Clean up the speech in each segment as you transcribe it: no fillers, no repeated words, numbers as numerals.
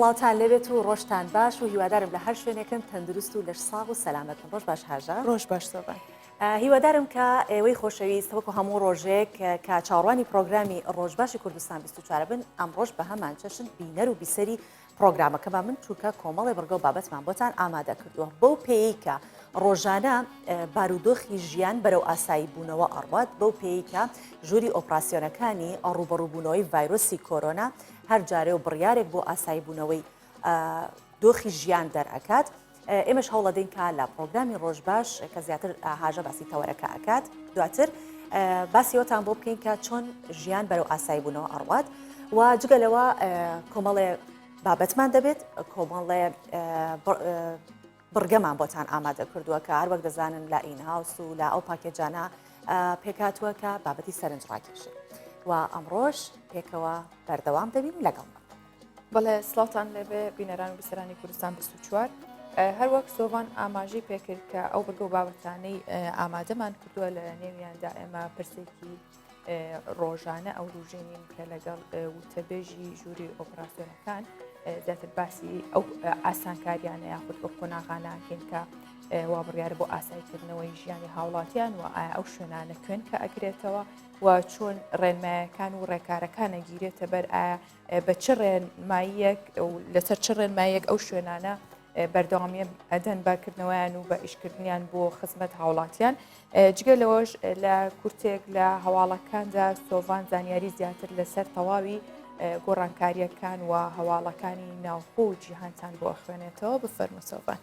سڵاوتان لەبێت و ڕۆژتان باش و هیوادارم لە هەر شوێنێکن تەندروست و لەش ساغ و سەلامەتن. ڕۆژ باش هاژە. ڕۆژ باش سۆبان. هیوادارم کە ئێوەی خۆشەویست وەکو هەموو ڕۆژێک کە چاوەڕوانی پرۆگرامی ڕۆژباشی کوردستان 24 بن ئەم ڕۆژ بە هەمان چەشن بینەر و بیسەری پرۆگرامەکەمان من چووکە کۆمەڵی بڕگە و بابەتمان بۆتان ئامادە کردووە بەو پێی کە ڕۆژانە بارودۆخی ژیان بەرەو ئاسایی بوونەوە ئەڕوات، بەو پێی کە ژووری ئۆپراسیۆنەکانی ڕوبەڕووبوونەوەی ڤایرۆسی کۆرۆنا هەر جارێ و بڕیارێک بۆ ئاسایی بوونەوەی دۆخی ژیان دەرئەکات. ئێمەش هەوڵ دەین کە لە پرۆگرامی ڕۆژباش کە زیاتر هاژە باسی تەوەرەکە ئەکات دواتر باسیەوەتان بۆ بکەین کە چۆن ژیان بەرەو ئاسایی بوونەوە ئەڕوات و جگەلەوە کۆمەڵێ بابەتمان دەبێت، کۆمەڵێ بڕگەمان بۆتان ئامادە کردووە کە هەر وەک دەزانن لە ئینهاوس و لە ئەو پاکێجانە پێکاتووە کە بابەتی سەرنج ڕاکێشێت و ئەمڕۆژ پێکەوە بەردەوام دەبین لەگەڵمان. بەڵێ سڵاوتان لێبێ بینەران و بیسەرانی کوردستان 24. هەر وەک سۆڤان ئاماژەی پێکرد کە ئەو بەرگە و بابەتانەی ئامادەمان کردووە لە نێویاندا ئێمە پرسێکی ڕۆژانە ئەو ڕژێنین کە لەگەڵ وتەبێژی ژووری ئۆپراسیۆنەکان زیاتر باسی ئەو ئاسانکاریانە یاخود بە قۆناغاناکەین کە وا بڕیارە بۆ ئاساییکردنەوەی ژیانی هاوڵاتیان و ئایا ئەو شوێنانە کوێن کە ئەگرێتەوە و چۆن ڕێنمایەکان و ڕێکارەکانە گیرێتە بەر ئایا بە چ ڕێنماییەک لەسەر چ ڕێنماییەک ئەو شوێنانە بەردەوامیە ئەدەن باکردنەوەیان و بە ئیشکردنیان بۆ خزمەت هاوڵاتیان. جگە لەوەش لە کورتێک لە هەواڵەکاندا سۆڤان زانیاری زیاتر لەسەر تەواوی گۆڕانکاریەکان و هەواڵەکانی ناوخۆ و جیهانتان بۆ خوێنێتەوە. بفەرمە سۆڤان.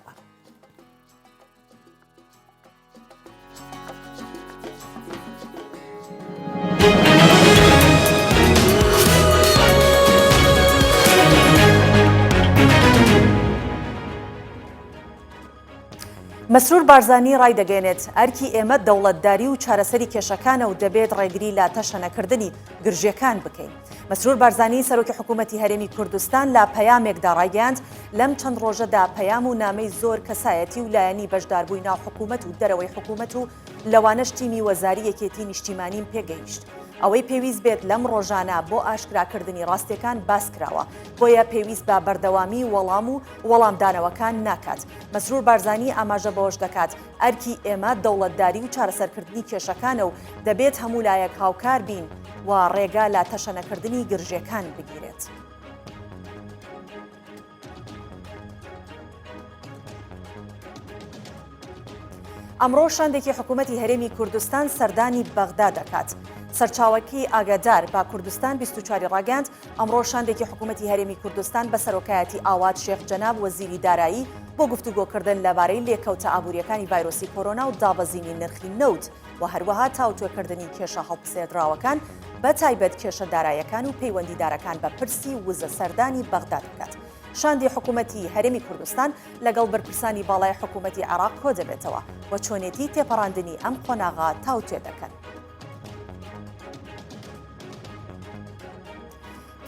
مەسرور بارزانی ڕای دەگەێنێت ئەرکی ئێمە دەوڵەتداری و چارەسەری کێشەکانە و دەبێت ڕێگری لە تەشەنەکردنی گرژیەکان بکەین. مەسرور بارزانی سەرۆکی حکوومەتی هەرێمی کوردستان لە پەیامێکدا ڕایگەاند لەم چەند ڕۆژەدا پەیام و نامەی زۆر کەسایەتی و لایەنی بەشداربووی ناو حکوومەت و دەرەوەی حکوومەت و لەوانەش تیمی وەزاری یەکێتی نیشتیمانیم پێگەیشت. ئەوەی پێویست بێت لەم ڕۆژانە بۆ ئاشکراکردنی ڕاستیەکان باس کراوە، بۆیە پێویست بە بەردەوامی وەڵام و وەڵامدانەوەکان ناکات. مەسرور بارزانی ئاماژە بەوەش دەکات ئەرکی ئێمە دەوڵەتداری و چارەسەرکردنی کێشەکانە و دەبێت هەموو لایەک هاوکار بین و ڕێگا لە تەشەنەکردنی گرژیەکان بگیرێت. ئەمڕۆ شاندێکی حکوومەتی هەرێمی کوردستان سەردانی بەغدا دەکات. سەرچاوەکی ئاگادار با کوردستان 24 ڕاگەاند ئەمڕۆ شاندێکی حکوومەتی هەرێمی کوردستان بە سەرۆکایەتی ئاوات شێخ جەناب وەزیری دارایی بۆ گفتوگۆکردن لەبارەی لێکەوتە ئابوووریەکانی ڤایرۆسی کۆرۆنا و دابەزینی نرخی نەوت و هەروەها تاوتوێکردنی کێشە هەڵبسێدراوەکان بە تایبەت کێشە دارایەکان و پەیوەندیدارەکان بە پرسی وزە سەردانی بەغدا دەکات. شاندی حکوومەتی هەرێمی کوردستان لەگەڵ بەرپرسانی باڵای حکوومەتی عێراق کۆ دەبێتەوە و چۆنێتی تێپەڕاندنی ئەم قۆناغا تاوتوێ دەکەن.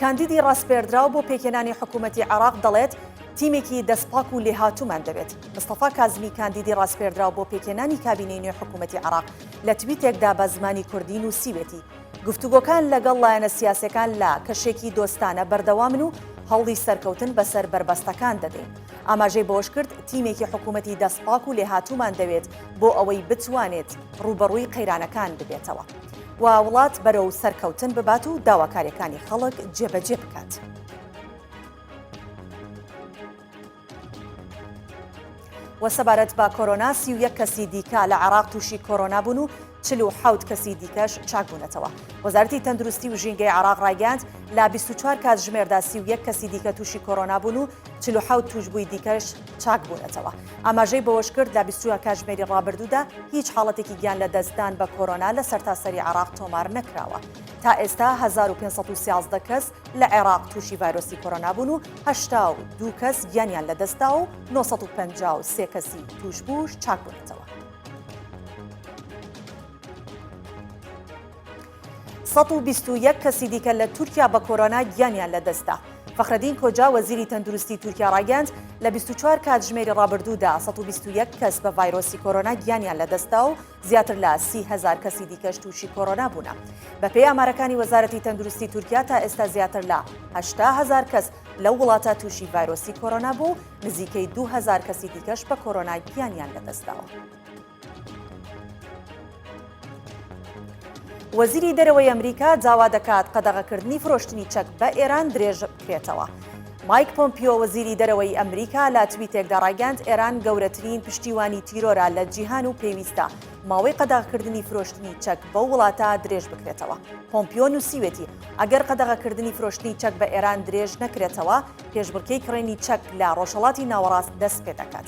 کاندیدی ڕاستپێردراو بۆ پێکێنانی حکوومەتی عێراق دەڵێت تیمێکی دەستپاک و لێهاتوومان دەبێت. مستەفا کازمی کاندیدی ڕاستپێردراو بۆ پێکێنانی کابینەی نوێ حکوومەتی عێراق لە تویتێکدا بە زمانی کوردی نووسیوێتی گفتوگۆکان لەگەڵ لایەنە سیاسەکان لە کەشێکی دۆستانە بەردەوامن و هەوڵی سەرکەوتن بەسەر بربەستەکان دەدەین. ئاماژەی بۆش کرد تیمێکی حکوومەتی دەستپاک و لێهاتوومان دەوێت بۆ ئەوەی بتوانێت ڕوبەڕووی قەیرانەکان ببێتەوە و وڵات بەرەو سەرکەوتن ببات و داواکاریەکانی خەڵک جێبەجێ بکات. و سەبارەت بە کۆرۆنا 31 کەسی دیکە لە عێراق تووشی کۆرۆنا بوون و 47 کەسی دیکەش چاک بوونەتەوە. وەزارەتی تەندروستی و ژینگەی عێراق ڕایگەاند لە 24 کات ژمێردا 31 کەسی دیکە تووشی کۆرۆنا بوون و 47 توشبووی دیکەش چاک بوونەتەوە. ئاماژەی بەوەش کرد لە 24 کات ژمێری ڕابردوودا هیچ حاڵەتێکی گیان لە دەستدان بە کۆرۆنا لە سەرتاسەری عێراق تۆمار نەکراوە. تا ئێستا 1513 کەس لە عێراق تووشی ڤایرۆسی کۆرۆنا بوون و 82 کەس گیانیان لە دەستا و 953 کەسی توشبووش چاک بوونەتەوە. 121 کەسی دیکە لە تورکیا بە کۆرۆنا گیانیان لە دەستا. فەخرەدین کۆجا وەزیری تەندروستی تورکیا ڕایگەاند لە 24 کات ژمێری ڕابردوودا 121 کەس بە ڤایرۆسی کۆرۆنا گیانیان لە دەستا و زیاتر لە 30,000 کەسی دیکەش تووشی کۆرۆنا بوونە. بە پێی ئامارەکانی وەزارەتی تەندروستی تورکیا تا ئێستا زیاتر لە 80,000 کەس لەو وڵاتە تووشی ڤایرۆسی کۆرۆنا بوو، نزیکەی 2000 کەسی دیکەش بە کۆرۆنای گیانیان لەدەستداوە. وەزیری دەرەوەی ئەمریکا داوا دەکات قەدەغەکردنی فرۆشتنی چەک بە ئێران درێژ بکرێتەوە. مایک پۆمپیۆ وەزیری دەرەوەی ئەمریکا لە تویتێکدا ڕایگەاند ئێران گەورەترین پشتیوانی تیرۆرە لە جیهان و پێویستە ماوەی قەدەغەکردنی فرۆشتنی چەک بەو وڵاتە درێژ بکرێتەوە. پۆمپیۆ نووسیوێتی ئەگەر قەدەغەکردنی فرۆشتنی چەک بە ئێران درێژ نەکرێتەوە، پێشبڕکێی کڕینی چەک لە ڕۆژهەڵاتی ناوەڕاست دەست پێ دەکات.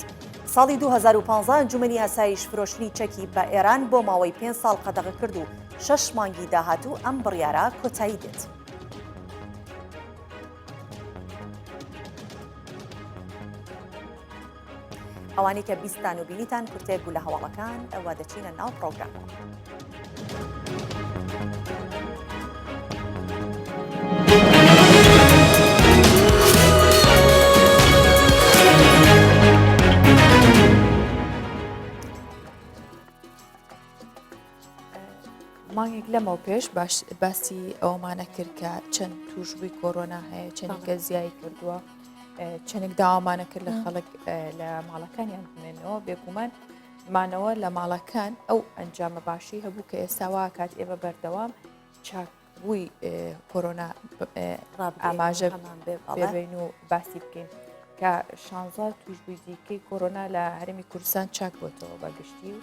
ساڵی 2015 ئەنجومەنی ئاسایش فرۆشتنی چەکی بە ئێران بۆ ماوەی 5 ساڵ قەدەغە کرد و 6 مانگی داهاتوو ئەم بڕیارە کۆتایی دێت. ئەوانی کە بیستان و بینیتان کورتێک بوو لە هەواڵەکان ئەوە دەچینە ناو پرۆگرامەوە. مانگێک لەمەوە پێش باسی ئەومانە کرد کە چەند توشبووی کۆرۆنا هەیە، چەندێکە زیایی کردووە، چەندێک داوامانە کرد لە خەڵک لە ماڵەکانیان بمێنەوە. بێگومان مانەوە لە ماڵەکان ئەو ئەنجامە باشی هەبوو کە ئێستاوا کات ئێمە بەردەوام چاکبووی کۆرۆنا ئاماژە بێڕێن و باسی بکەین کە 16 توشبووی دیکەی کۆرۆنا لە هەرێمی کوردستان چاک بۆتەوە بەگشتی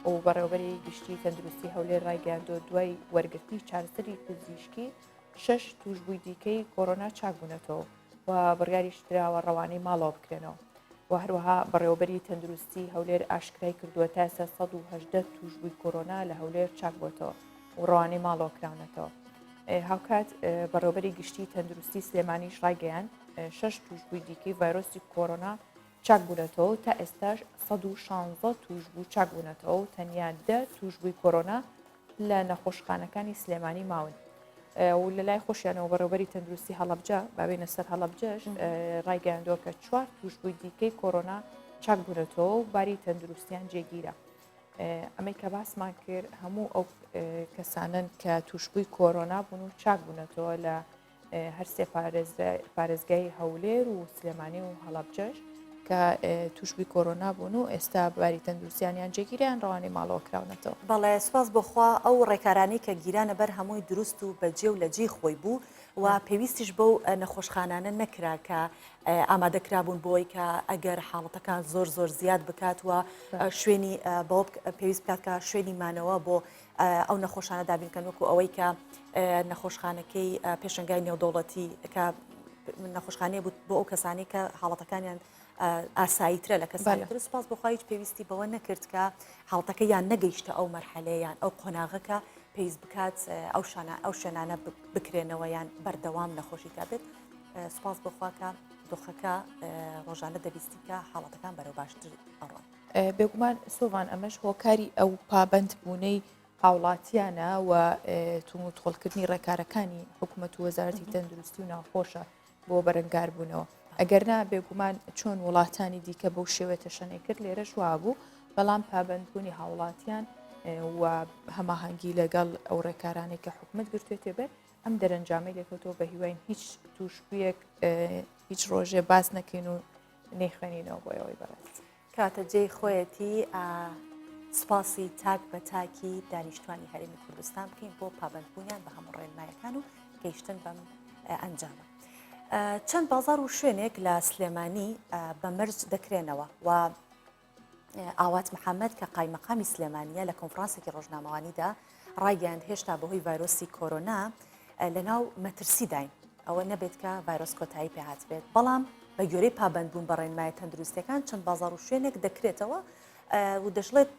و بەڕێوەبەری گشتی تەندروستی هەولێر ڕایگەاندووە دوای وەرگرتنی چارەسەری پزیشکی 6 توشبووی دیکەی کۆرۆنا چاک بوونەتەوە و بڕیاریش دراوە ڕەوانەی ماڵەوە بکرێنەوە و هەروەها بەڕێوەبەری تەندروستی هەولێر ئاشکرای کردووە تا ئێستا 118 توشبووی کۆرۆنا لە هەولێر چاک بۆتەوە و ڕەوانەی ماڵەوە کراونەتەوە. هاوکات بەڕێوەبەری گشتی تەندروستی سلێمانیش ڕایگەیاند 6 توشبووی دیکەی ڤایرۆسی کۆرۆنا چاک بوونەتەوە تا ئێستاش 116 توشبوو چاک بوونەتەوە و تەنیا 10 توشبووی کۆرۆنا لە نەخۆشخانەکانی سلێمانی ماون. و لە لای خۆشیانەوە بەڕێوەبەری تەندروستی هەڵەبجە بابێنە سەر هەڵەبجەش ڕایگەاندووە کە 4 توشبووی دیکەی کۆرۆنا چاک بوونەتەوە و باری تەندروستیان جێگیرە. ئەمەی کە باسمان کرد هەموو ئەو کەسانن کە توشبووی کۆرۆنا بوون و چاک بوونەتەوە لە هەرسێ پارێزگای هەولێر و سلێمانی و هەڵەبجەش کە توشبووی کۆرۆنا بوون و ئێستا باری تەندروستیانیان جێگیریان ڕەوانەی ماڵەوە کراونەتەوە. بەڵێ سوپاس بخوا ئەو ڕێکارانەی کە گیرانە بەر هەمووی دروست و بەجێ و لە جێی خۆی بوو و پێویستیش بەو نەخۆشخانانە نەکرا کە ئامادەکرابوون بۆی کە ئەگەر حاڵەتەکان زۆر زۆر زیاد بکات و شوێنی بۆ پێویست بکات کە شوێنی مانەوە بۆ ئەو نەخۆشانە دابینکەن وەکو ئەوەی کە نەخۆشخانەکەی پێشنگای نێودەوڵەتی کە نەخۆشخانەیە بوو بۆ ئەو کەسانی کە حاڵەتەکانیان ئاساییترە لە کەسانی تر. سوپاس بخوا هیچ پێویستی بەوە نەکرد کە حاڵەتەکە یان نەگەیشتە ئەو مەرحەلەیان ئەو قۆناغەکە پێویست بکات ئەو شوێنانە بکرێنەوە یان بەردەوام نەخۆشی کا بێت. سوپاس بخوا کە دۆخەکە ڕۆژانە دەبیستی کە حاڵەتەکان بەرەو باشتر ئەڕۆن. بێگومان سۆڤان ئەمەش هۆکاری ئەو پابەند بوونەی هاوڵاتیانە و توم و تۆڵکردنی ڕێکارەکانی حکوومەت و وەزارەتی تەندروستی و ناوخۆشە بۆ بەرەنگار بوونەوە. ئەگەرنا بێگومان چۆن وڵاتانی دیکە بەو شێوێتە شەنێ کرد لێرەش وابوو، بەڵام پابەندبوونی هاوڵاتیان و هەماهەنگی لەگەڵ ئەو ڕێکارانێک کە حکوومەت گرتوێتێ بێت ئەم دەرەنجامی لێکەوتەوە بە هیواین هیچ تووشبوویەک هیچ ڕۆژێ باس نەکەین و نەیخوێنینەوە بۆ ئەوەی بەڕێز. کاتە جێی خۆیەتی سپاسی تاک بە تاکی دانیشتوانی هەرێمی کوردستان بکەین بۆ پابەندبوونیان بە هەموو ڕێنمایەکان و گەیشتن بەم ئەنجامە. چەند بازار و شوێنێک لە سلێمانی بە مەرج دەکرێنەوە و ئاوات محەممەد کە قایمەقامی سلێمانیە لە کۆنفرانسێکی ڕۆژنامەوانیدا ڕایگەاند هێشتا بەهۆی ڤایرۆسی کۆرۆنا لە ناو مەترسی داین ئەوە نەبێت کە ڤایرۆس کۆتایی پێهات بێت، بەڵام بە گوێرەی پابەندبوون بە ڕێنمایە تەندروستیەکان چەند بازار و شوێنێک دەکرێتەوە و دەژڵێت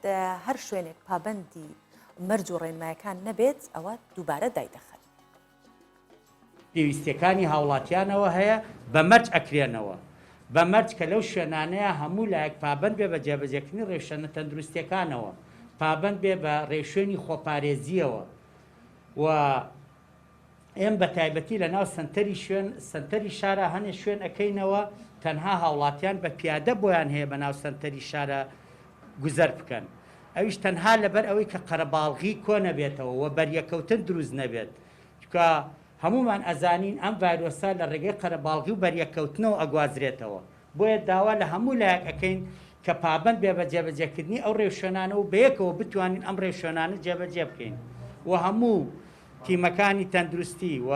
هەر شوێنێک پابەندی مەرج و ڕێنمایەکان نەبێت ئەوە دووبارە دایدەخەن. پێویستیەکانی هاوڵاتیانەوە هەیە بە مەرج ئەکرێنەوە بە مەرج کە لەو شوێنانەیە هەموو لایەک پابند بێ بە جێبەجێکردنی ڕێوشەنە تەندروستیەکانەوە، پابند بێ بە ڕێوشێنی خۆپارێزیەوە و ئێم بە تایبەتی لە ناو سنتەری شارە هەنێ شوێن ئەەکەینەوە تەنها هاوڵاتیان بە پیادە بۆیان هەیە بە ناو سنتەری شارە گوزەر بکەن. ئەویش تەنها لەبەر ئەوەی کە قەرەباڵغی کۆ نەبێتەوە و بەریەکەوتن دروست نەبێت، چکە هەمومان ئەزانین ئەم ڤایرۆسا لە ڕێگەی قەرەباڵغی و بەریەکەوتنەوە ئەگوازرێتەوە بۆیە داوا لە هەموو لایەک ئەەکەین کە پابند بێ بە جێبەجێکردنی ئەو ڕێوشێنانە و بەیەکەوە بتوانین ئەم ڕێوشێنانە جێبەجێ بکەین و هەموو تیمەکانی تەندروستی و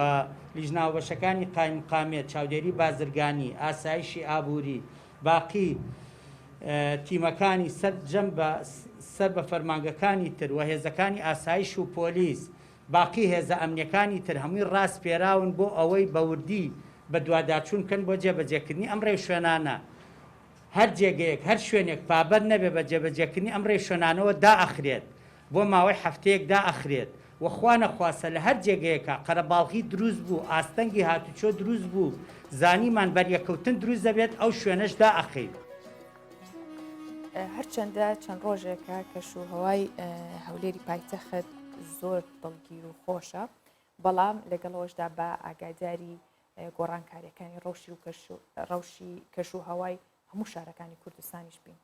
لیژناوبەشەکانی قایمقامێت چاودێری بازرگانی ئاسایشی ئابووری باقی تیمەکانی سەر بە فەرمانگەکانی تر و هێزەکانی ئاسایش و پۆلیس باقی هێزە ئەمنیەکانی تر هەمووی ڕاست پێراون بۆ ئەوەی بەوردی بە دوواداچوون بکەن بۆ جێبەجێکردنی ئەم ڕێوشێنانە هەر جێگەیەک هەر شوێنێک پابەر نەبێ بە جێبەجێکردنی ئەم ڕێوشێنانەوە دائەخرێت بۆ ماوەی هەفتەیەک دائەخرێت وەخوا نەخواسە لە هەر جێگەیەکە قەرەباڵغی دروست بوو ئاستەنگی هاتوچۆ دروست بوو زانیمان بەریەکەوتن دروست دەبێت ئەو شوێنەش دائەخرێت هەرچەندە چەند ڕۆژێکە کەشوهەوای هەولێری پایتەخت زۆر دڵگیر و خۆشە بەڵام لەگەڵەوەشدا بە ئاگاداری گۆڕانکاریەکانی ڕەوشی کەشوهەوای هەموو شارەکانی کوردستانیش بین.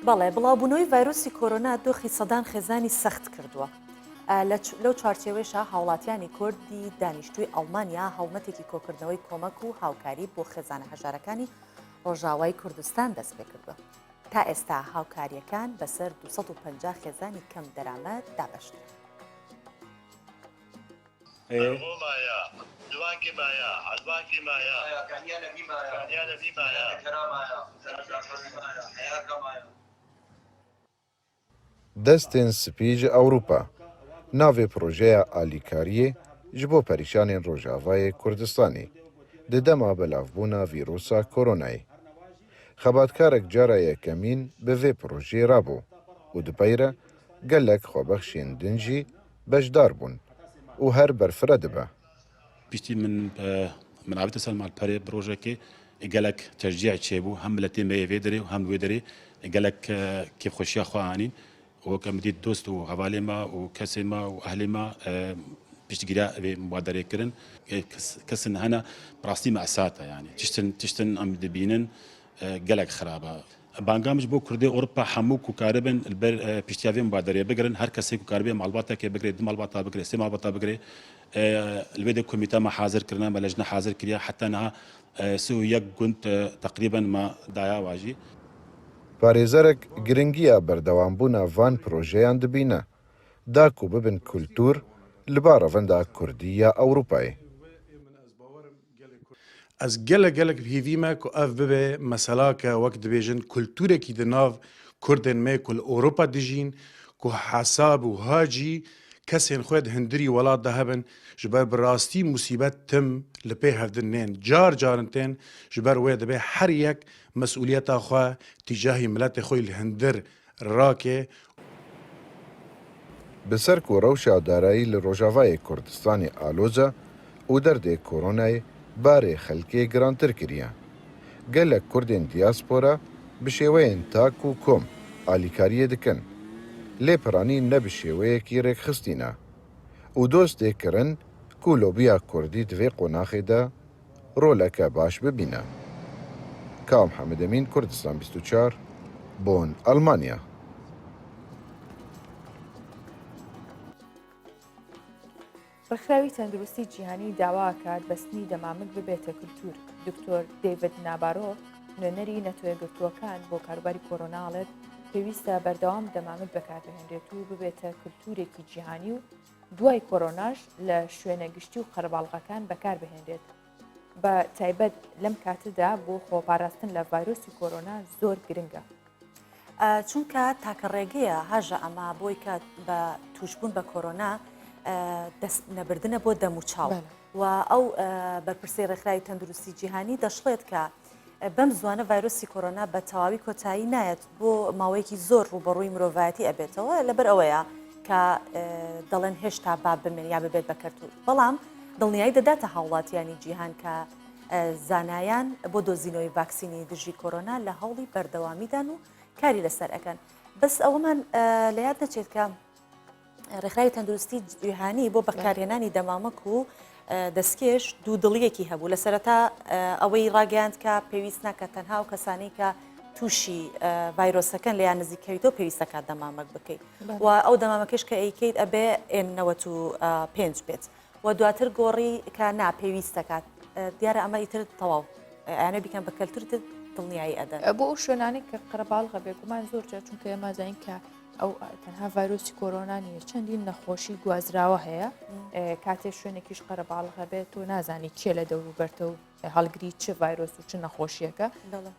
بەڵێ بڵاوبوونەوەی ڤایرۆسی کۆرۆنا دۆخی سەدان خێزانی سەخت کردووە. لەو چارچێوەیەشە هاوڵاتیانی کوردی دانیشتووی ئەڵمانیا هەڵمەتێکی کۆکردنەوەی کۆمەک و هاوکاری بۆ خێزانە هەژارەکانی ڕۆژاوای کوردستان دەست پێ کردووە. تا ئێستا هاوکاریەکان بەسەر 250 خێزانی کەم دەرامەت دابەشن. دوانکی مایا حلوانکی مایا کانیانەبی مایا کانیانەبی مایا کەرا مایا حیاکە مایا دەستێن سپیژ ئەوروپا ناوێ پرۆژەیە ئالیکاریە ji bo perîşanên Rojavayê Kurdistanê di dema belavbûna vîrusa koronayê. Xebatkarek cara yekemîn bi vê projeyê rabû û di peyre gelek xwebexşên din jî bejdar bûn û her berfire dibe. Piştî min avête ser malperê projekê gelek tercih çêbû hem miletê me yê vê derê û hem wê derê gelek kêfxweşiya xwe anîn وەکە مدید دۆست و هەواڵێمە و کەسێمە و ئەهلێمە پشتگیرا مبادرەکردن کەسن هەنە ڕاستی مەساتە یانی تشتن ئەم دەبینن gelek xerabe. Bangamij bo Kurdê Ewropa hemû ku karibin li ber piştiyavê mübadereyê bigirin her kesê ku karibê malbatekê bigire, di malbata bigire, sê malbata bigire li vê de komîte me hazir kirine, me lejne hazir kiriye heta niha sê û yek gund teqrîben me daya wajî. Parêzerek giringiya berdewambûna van projeyan dibîne, da ku bibin kultûr li ba revenda Kurdî ya Ewropayê. Ez gelek hîvîme ku ev bibe meselake wek dibêjin kultûrekî di nav Kurdên me ku li Ewropa dijîn ku hesab û hacî kesên xwe di hindirî welat de hebin ji ber bi rastî musîbet tim li pê hevdin nên carin tên ji ber wê dibe her yek mesuliyeta xwe tîcahî miletê xwe li hindir rake. Bi ser ku rewşa darayî li Rojavayê Kurdistanê aloza û derdê koronayê barê xelkê girantir kiriye. Gelek Kurdên dîaspora bi şêweyên tak û kom alîkariyê dikin. Lê piranî ne bi şêweyekî rêkxistîne û dostê kirin ku lobiya Kurdî di vê qonaxê de roleke baş bibîne. Kam Hemedemîn, Kurdistan 24, Bonn, Almanya. ڕێکخراوی تەندروستی جیهانی داواکات بەستنی دەمامک ببێتە کولتور. دکتۆر دەیڤد نابارۆ نوێنەری نەتوێگرتووەکان بۆ کاروباری کۆرۆناڵێت پێویستە بەردەوام دەمامک بەکاربهێنرێت و ببێتە کولتورێکی جیهانی و دوای کۆرۆناش لە شوێنە گشتی و قەرەباڵغەکان بەکاربهێنرێت. بە تایبەت لەم کاتەدا بۆ خۆپاراستن لە ڤایرۆسی کۆرۆنا زۆر گرنگە. چونکە تاکە ڕێگەیە هەژە ئەمە بۆی کە بە توشبوون بە کۆرۆنا دەست نەبردنە بۆ دەموچاو و ئەو بەرپرسی ڕێکخراوی تەندروستی جیهانی دەشڵێت کە بەم زوانە ڤایرۆسی کۆرۆنا بە تەواوی کۆتایی نایەت بۆ ماوەیەکی زۆر ڕوبەڕووی مرۆڤایەتی ئەبێتەوە لەبەر ئەوەیە کە دەڵێن هێشتا با بمێن یا ببێت بەکەرتوو. بەڵام دڵنیایی دەداتە هاوڵاتیانی جیهان کە زانایان بۆ دۆزینەوەی ڤاکسینی دژی کۆرۆنا لە هەوڵی بەردەوامیدان و کاری لەسەر ئەەکەن. بەس ئەوەمان لە یاد نەچێت کە ڕێکخراوی تەندروستی جیهانی بۆ بەکارهێنانی دەمامک و دەستکێش دوو دڵیەکی هەبوو لە سەرەتا ئەوەی ڕاگەاند کە پێویست ناکە تەنها و کەسانی کە تووشی ڤایرۆسەکەن لە یان نزیکەویتەوە پێویستەکات دەمامک بکەیت و ئەو دەمامەکەش کە ئەیکەیت ئەبێ N95 بێت و دواتر گۆڕی کە ناپێویستەکات دیارە ئەمە ئیتر تەواو ئەیانە بیکەن بە کەلتورت دڵنیایی ئەدەن بۆ ئەو شوێنانی کە قەرەباڵغە بێگومان زۆر جار چونکە ئێمە زانین کە ئەو تەنها ڤایرۆسی کۆرۆنا نیە چەندین نەخۆشی گوازراوە هەیە کاتێک شوێنێکیش قەرەباڵغە بێت و نازانی چێ لە دەوروبەرتە و هەڵگری چه ڤایرۆس و چ نەخۆشیەکە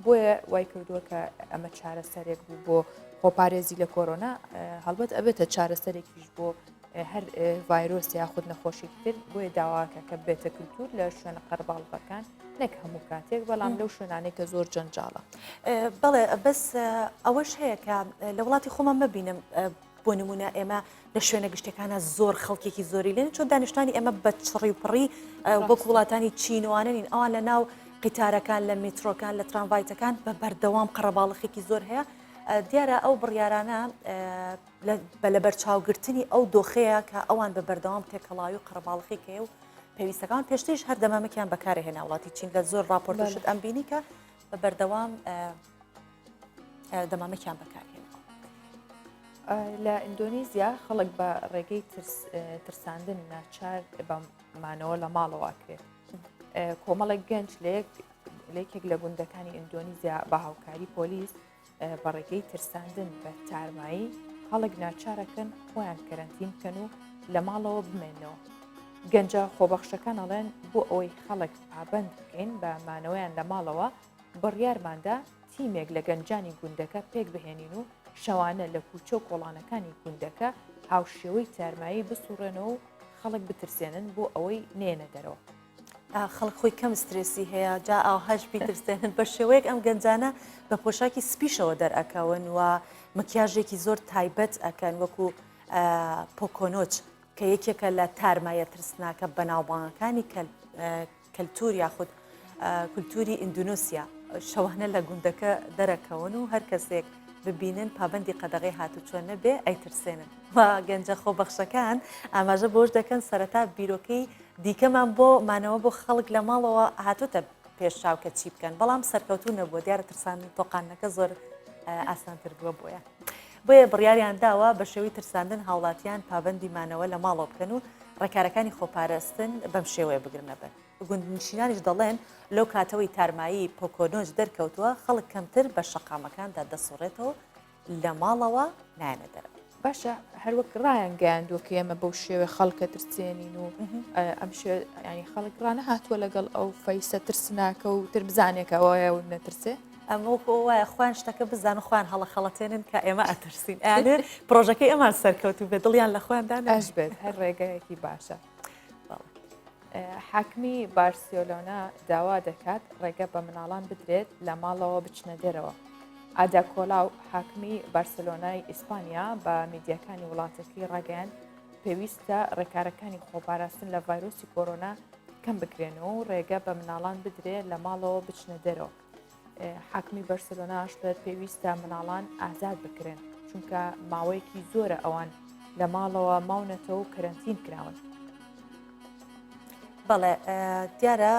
بۆیە وای کردووە کە ئەمە چارەسەرێک بوو بۆ خۆپارێزی لە کۆرۆنا هەڵبەت ئەبێتە چارەسەرێکیش بۆ هەر ڤایرۆس یا خود نەخۆشی تر بۆیە داواکە کە بێتە کولتور لە شوێنە قەرەباڵغەکان نەک هەموو کاتێک بەڵام لەو شوێنانەی کە زۆر جەنجاڵە. بەڵێ بەس ئەوەش هەیە کە لە وڵاتی خۆمان مەبینم بۆ نمونە ئێمە لە شوێنە گشتەکانە زۆر خەڵکێکی زۆری لێن چۆن دانیشتوانی ئێمە بە چڕی و پڕی وەک وڵاتانی چینوانە نین ئەوان لە ناو قیتارەکان لە میترۆکان لە ترامڤایتەکان بە بەردەوام قەرەباڵغێکی زۆر هەیە دیارە ئەو بڕیارانە لە بەرچاوگرتنی ئەو دۆخەیە کە ئەوان بە بەردەوام تێکەڵاوی و قەرەباڵغێکەیە و پێویستەکان پێشتریش هەر دەمامەکیان بەکارهێنا وڵاتی چین لە زۆر راپۆرتشت ئەم بینی کە بە بەردەوام دەمامەکیان بەکارهێنا. لە ئیندۆنیزیا خەڵک بە ڕێگەی ترساندن ناچار بەمانەوە لە ماڵەوە کرێت. کۆمەڵێک گەنج لەیەکێک لە گوندەکانی ئیندۆنیزیا بە هاوکاری پۆلیس بە ڕێگەی ترساندن بە تارمایی خەڵک ناچارەکەن خۆیان کەرەنتین بکەن و لە ماڵەوە بمێنەوە. گەنجە خۆبەخشەکان ئەڵێن بۆ ئەوەی خەڵک پابند بکەین بە مانەوەیان لە ماڵەوە بڕیارماندا تیمێک لە گەنجانی گوندەکە پێک بهێنین و شەوانە لە کوچە و کۆڵانەکانی گوندەکە هاوشێوەی تارمایی بسوڕێنەوە و خەڵک بترسێنن بۆ ئەوەی نێنە دەرەوە. خەڵک خۆی کەم سترێسی هەیە جا ئاهەش بیترسێنن بە شێوەیەک ئەم گەنجانە بە پۆشاکی سپیشەوە دەرئەکەون و مکیاژێکی زۆر تایبەت ئەکەن وەکو پۆکۆنۆچ کە یەکێکە لە تارمایە ترسناکە بەناوبانگەکانی کەلتور یاخود کولتوری ئیندونوسیا شەوانە لە گوندەکە دەرەکەون و هەر کەسێک ببینن پابندی قەدەغی هاتوچۆ نەبێ ئەیترسێنن و گەنجە خۆبەخشەکان ئاماژە بۆش دەکەن سەرەتا بیرۆکەی دیکەمان بۆ مانەوە بۆ خەڵک لە ماڵەوە هاتوتە پێشاو کە چی بکەن بەڵام سەرکەوتو نەبووە دیارە ترساندن تۆقانەکە زۆر ئاسانتر بووە بۆیە بۆیە بڕیاریان داوە بە شێوەی ترساندن هاوڵاتیان پابندی مانەوە لە ماڵەوە بکەن و ڕێکارەکانی خۆپاراستن بەم شێوەیە بگرنەبە گوندنشینانیش دەڵێن لەو کاتەوەی تارمایی پۆکۆنۆژ دەرکەوتووە خەڵک کەمتر بە شەقامەکاندا دەسوڕێتەوە لە ماڵەوە نایەنە دەرەوە باشە هەروەک ڕایان گەیاندووە کە ئێمە بەو شێوە خەڵکە ترسێنین و ئەم ینی خەڵک ڕانە هاتووە لەگەڵ ئەو فەیسە ترسناکە و تر بزانێکەوەیە و نەترسێ ئەمەوە وایە خوان شتەکە بزان و خوان هەڵە خەڵەتێنن کە ئێمە ئەترسین ئەێ پرۆژەکەی ئەمان سەرکەوت و بێ دڵیان لە خوێندان ئەش بێت هەر ڕێگەیەکی باشە حاکمی بارسیۆلۆنا داوا دەکات ڕێگە بە مناڵان بدرێت لە ماڵەوە بچنە دێرەوە ئادا کۆلاو حاکمی بارسلۆنای ئیسپانیا بە میدیەکانی وڵاتەکەی ڕاگەیان پێویستە ڕێکارەکانی خۆپاراستن لە ڤایرۆسی کۆرۆنا کەم بکرێنەوە و ڕێگە بە مناڵان بدرێت لە ماڵەوە بچنە دەرەوە حاکمی بەرسلۆناش دەت پێویستە مناڵان ئازاد بکرێن چونکە ماوەیەکی زۆرە ئەوان لە ماڵەوە ماونەتەوە و کەرەنتین کراون بەڵێ دیارە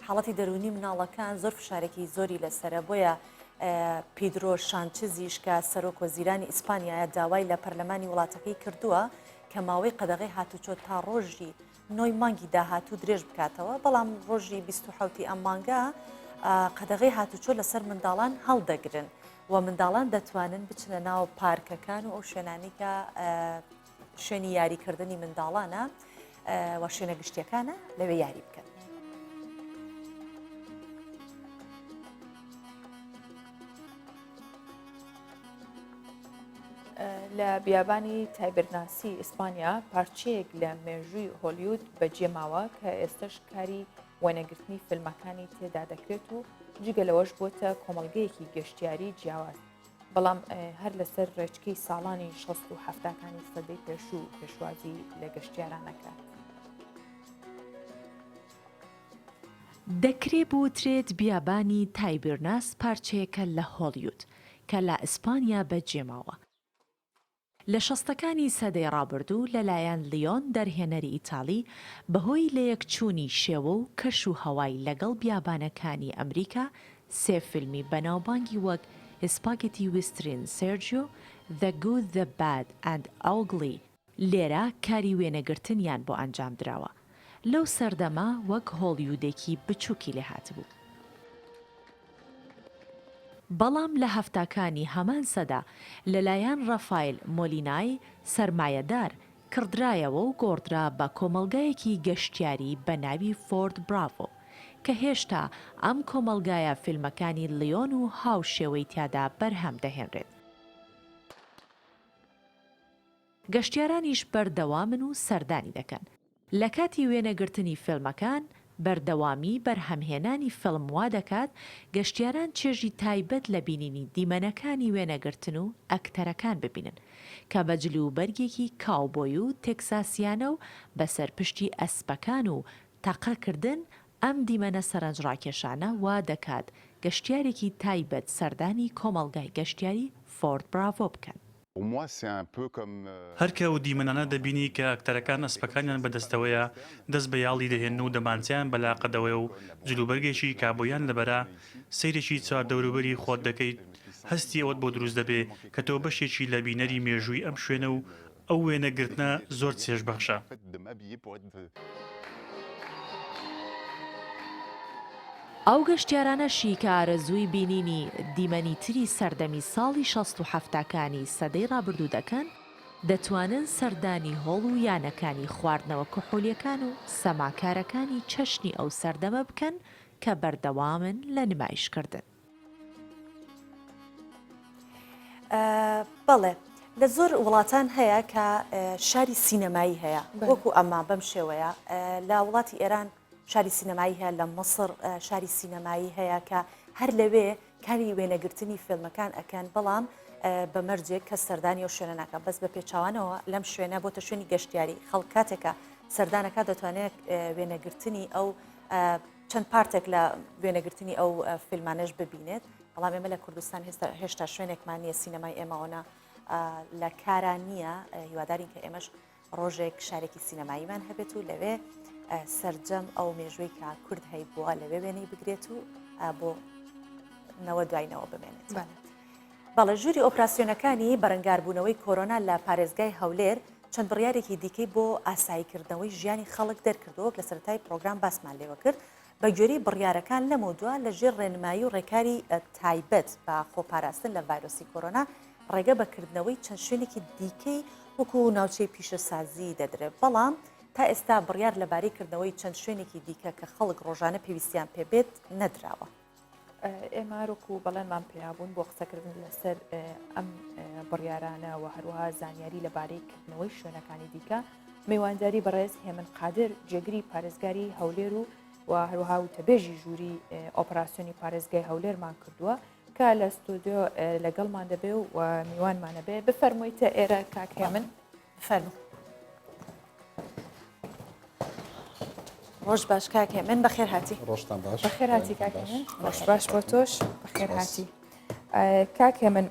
حاڵەتی دەرونی مناڵەکان زۆر فشارێکی زۆری لەسرە بۆیە پیدرۆ شانچزیش کە سەرۆک وەزیرانی ئیسپانیایە داوای لە پەرلەمانی وڵاتەکەی کردووە کە ماوەی قەدەغی هاتوچۆ تا ڕۆژی 9 مانگی داهاتوو درێژ بکاتەوە بەڵام ڕۆژی 27 ئەم مانگە قەدەغی هاتوچۆ لەسەر منداڵان هەڵدەگرن و منداڵان دەتوانن بچنە ناو پارکەکان و ئەو شوێنانی کە شوێنی یاریکردنی منداڵانە و شوێنە گشتیەکانە لەوێ یاری بکەن. لە بیابانی تایبەرناسی ئیسپانیا پارچەیەک لە مێژووی هۆلیوود بەجێماوە کە ئێستش کاری وەنەگرتنی فیلمەکانی تێدا دەکرێت و جگە لەوەش بۆتە کۆمەلگەیەکی گەشتیاری جیاواز بەڵام هەر لەسەر ڕێچکەی ساڵانی 60 و هەفتاکانی سەدەی پێشوو پێشوازی لە گەشتیاران نەکات. دەکرێ بوترێت بیابانی تایبرناس پارچەیەکە لە هۆلیوود کە لە ئیسپانیا بەجێماوە. لە شەستەکانی سەدەی ڕابردوو لەلایەن لیۆن دەرهێنەری ئیتاڵی بەهۆی لە یەکچوونی شێوە و کەش و هەوای لەگەڵ بیابانەکانی ئەمریکا سێ فیلمی بەناوبانگی وەک سپاگێتی ویسترین سێرجیۆ، The Good, The Bad and Ugly لێرە کاری وێنەگرتنیان بۆ ئەنجام دراوە. لەو سەردەما وەک هۆلیوودێکی بچووکی لێ هاتبوو. بەڵام لە هەفتاکانی هەمان سەدا لەلایەن ڕەفایل مۆلینای سەرمایەدار کردرایەوە و گۆڕدرا بە کۆمەلگایەکی گەشتیاری بە ناوی فۆرد براڤۆ کە هێشتا ئەم کۆمەلگایە فیلمەکانی لیۆن و هاوشێوەی تیادا بەرهەم دەهێنرێت. گەشتیارانیش بەردەوامن و سەردانی دەکەن. لە کاتی وێنەگرتنی فیلمەکان بەردەوامی بەرهەمهێنانی فیلم وا دەکات گەشتیاران چێژی تایبەت لە بینینی دیمەنەکانی وێنەگرتن و ئەکتەرەکان ببینن کە بە جلوبەرگێکی کاوبۆی و تێکساسیانە و بەسەر پشتی ئەسپەکان و تەقەکردن ئەم دیمەنە سەرنجڕاکێشانە وا دەکات گەشتیارێکی تایبەت سەردانی کۆمەلگای گەشتیاری فۆرد براڤۆ بکەن. هەرکە و دیمەنانە دەبینی کە ئەکتەرەکان ئەسپەکانیان بەدەستەوەیە دەست بە یاڵی دەهێن و دەمانچیان بەلاقەدەوەی و جلوبەرگێکی کابۆیان لەبەرە سەیرێکی چوار دەوروبەری خۆت دەکەیت هەستی ئەوت بۆ دروست دەبێ کە تۆ بەشێکی لە بینەری مێژووی ئەم شوێنە و ئەو وێنەگرتنە زۆر چێژبەخشە. ئەو گەشتیارانەشی کە ئارەزووی بینینی دیمەنی تری سەردەمی ساڵی 60 سەدەی ڕابردوو دەکەن دەتوانن سەردانی هۆڵ و یانەکانی خواردنەوە کحولیەکان و سەماکارەکانی چەشنی ئەو سەردەمە بکەن کە بەردەوامن لە نمایشکردن. بەڵێ لە زۆر وڵاتان هەیە کە شاری سینەمایی هەیە وەکو ئەمە بەم شێوەیە لە وڵاتی ئێران شاری سینەمایی هەیە لە مەسر شاری سینەمایی هەیە کە هەر لەوێ کاری وێنەگرتنی فیلمەکان ئەکەن بەڵام بە مەرجێک کە سەردانی و شوێنە ناکە بەس بە پێچوانەوە لەم شوێنە بۆتە شوێنی گەشتیاری خەڵک کاتێکە سەردانەکە دەتوانێت وێنەگرتنی ئەو چەند پارتێک لە وێنەگرتنی ئەو فیلمانش ببینێت بەڵام ئێمە لە کوردستان هێشتا شوێنێکمان نییە سینەمای ئێمەوەە لە کاران نییە هیوادارین کە ئێمەش ڕۆژێک شارێکی سینەماییمان هەبێت و لەوێ سرجەم ئەو مێژووی کە کورد هەی بووە لەوێ وێنەی بگرێت و بۆ نەوە دوایینەوە بمێنێت. بەڵێ ژووری ئۆپراسیۆنەکانی بەرەنگاربوونەوەی کۆرۆنا لە پارێزگای هەولێر چەند بڕیارێکی دیکەی بۆ ئاساییکردنەوەی ژیانی خەڵک دەرکردەوە لە سەرەتای پرۆگرام باسمان لێوە کرد بە گوێرەی بڕیارەکان لەم و دووە لە ژێر ڕێنمایی و ڕێکاری تایبەت بە خۆپاراستن لە ڤایرۆسی کۆرۆنا ڕێگە بەکردنەوەی چەند شوێنێکی دیکەی وەکو ناوچەی پیشەسازی دەدرێت بەڵام تا ئێستا بڕیار لەبارەی کردنەوەی چەند شوێنێکی دیکە کە خەڵک ڕۆژانە پێویستیان پێبێت نەدراوە. ئێمارۆکو بەڵێنمان پێیابوون بۆ قسەکردن لەسەر ئەم بڕیارانە و هەروەها زانیاری لەبارەی کردنەوەی شوێنەکانی دیکە میوانداری بەڕێز هێمن قادر جێگری پارێزگاری هەولێر و هەروەها وتەبێژی ژووری ئۆپراسیۆنی پارێزگای هەولێرمان کردووە کە لە ستودیۆ لەگەڵمان دەبێ و میوانمانە بێ بفەرموویتە ئێرە کاک هێمن فەرموو. ڕۆژ باش کاک هێمن بەخێر هاتی. ڕۆژتان باش. بەخێر هاتی کاک هێمن. باش بۆ تۆش بەخێر هاتی. کاک هێمن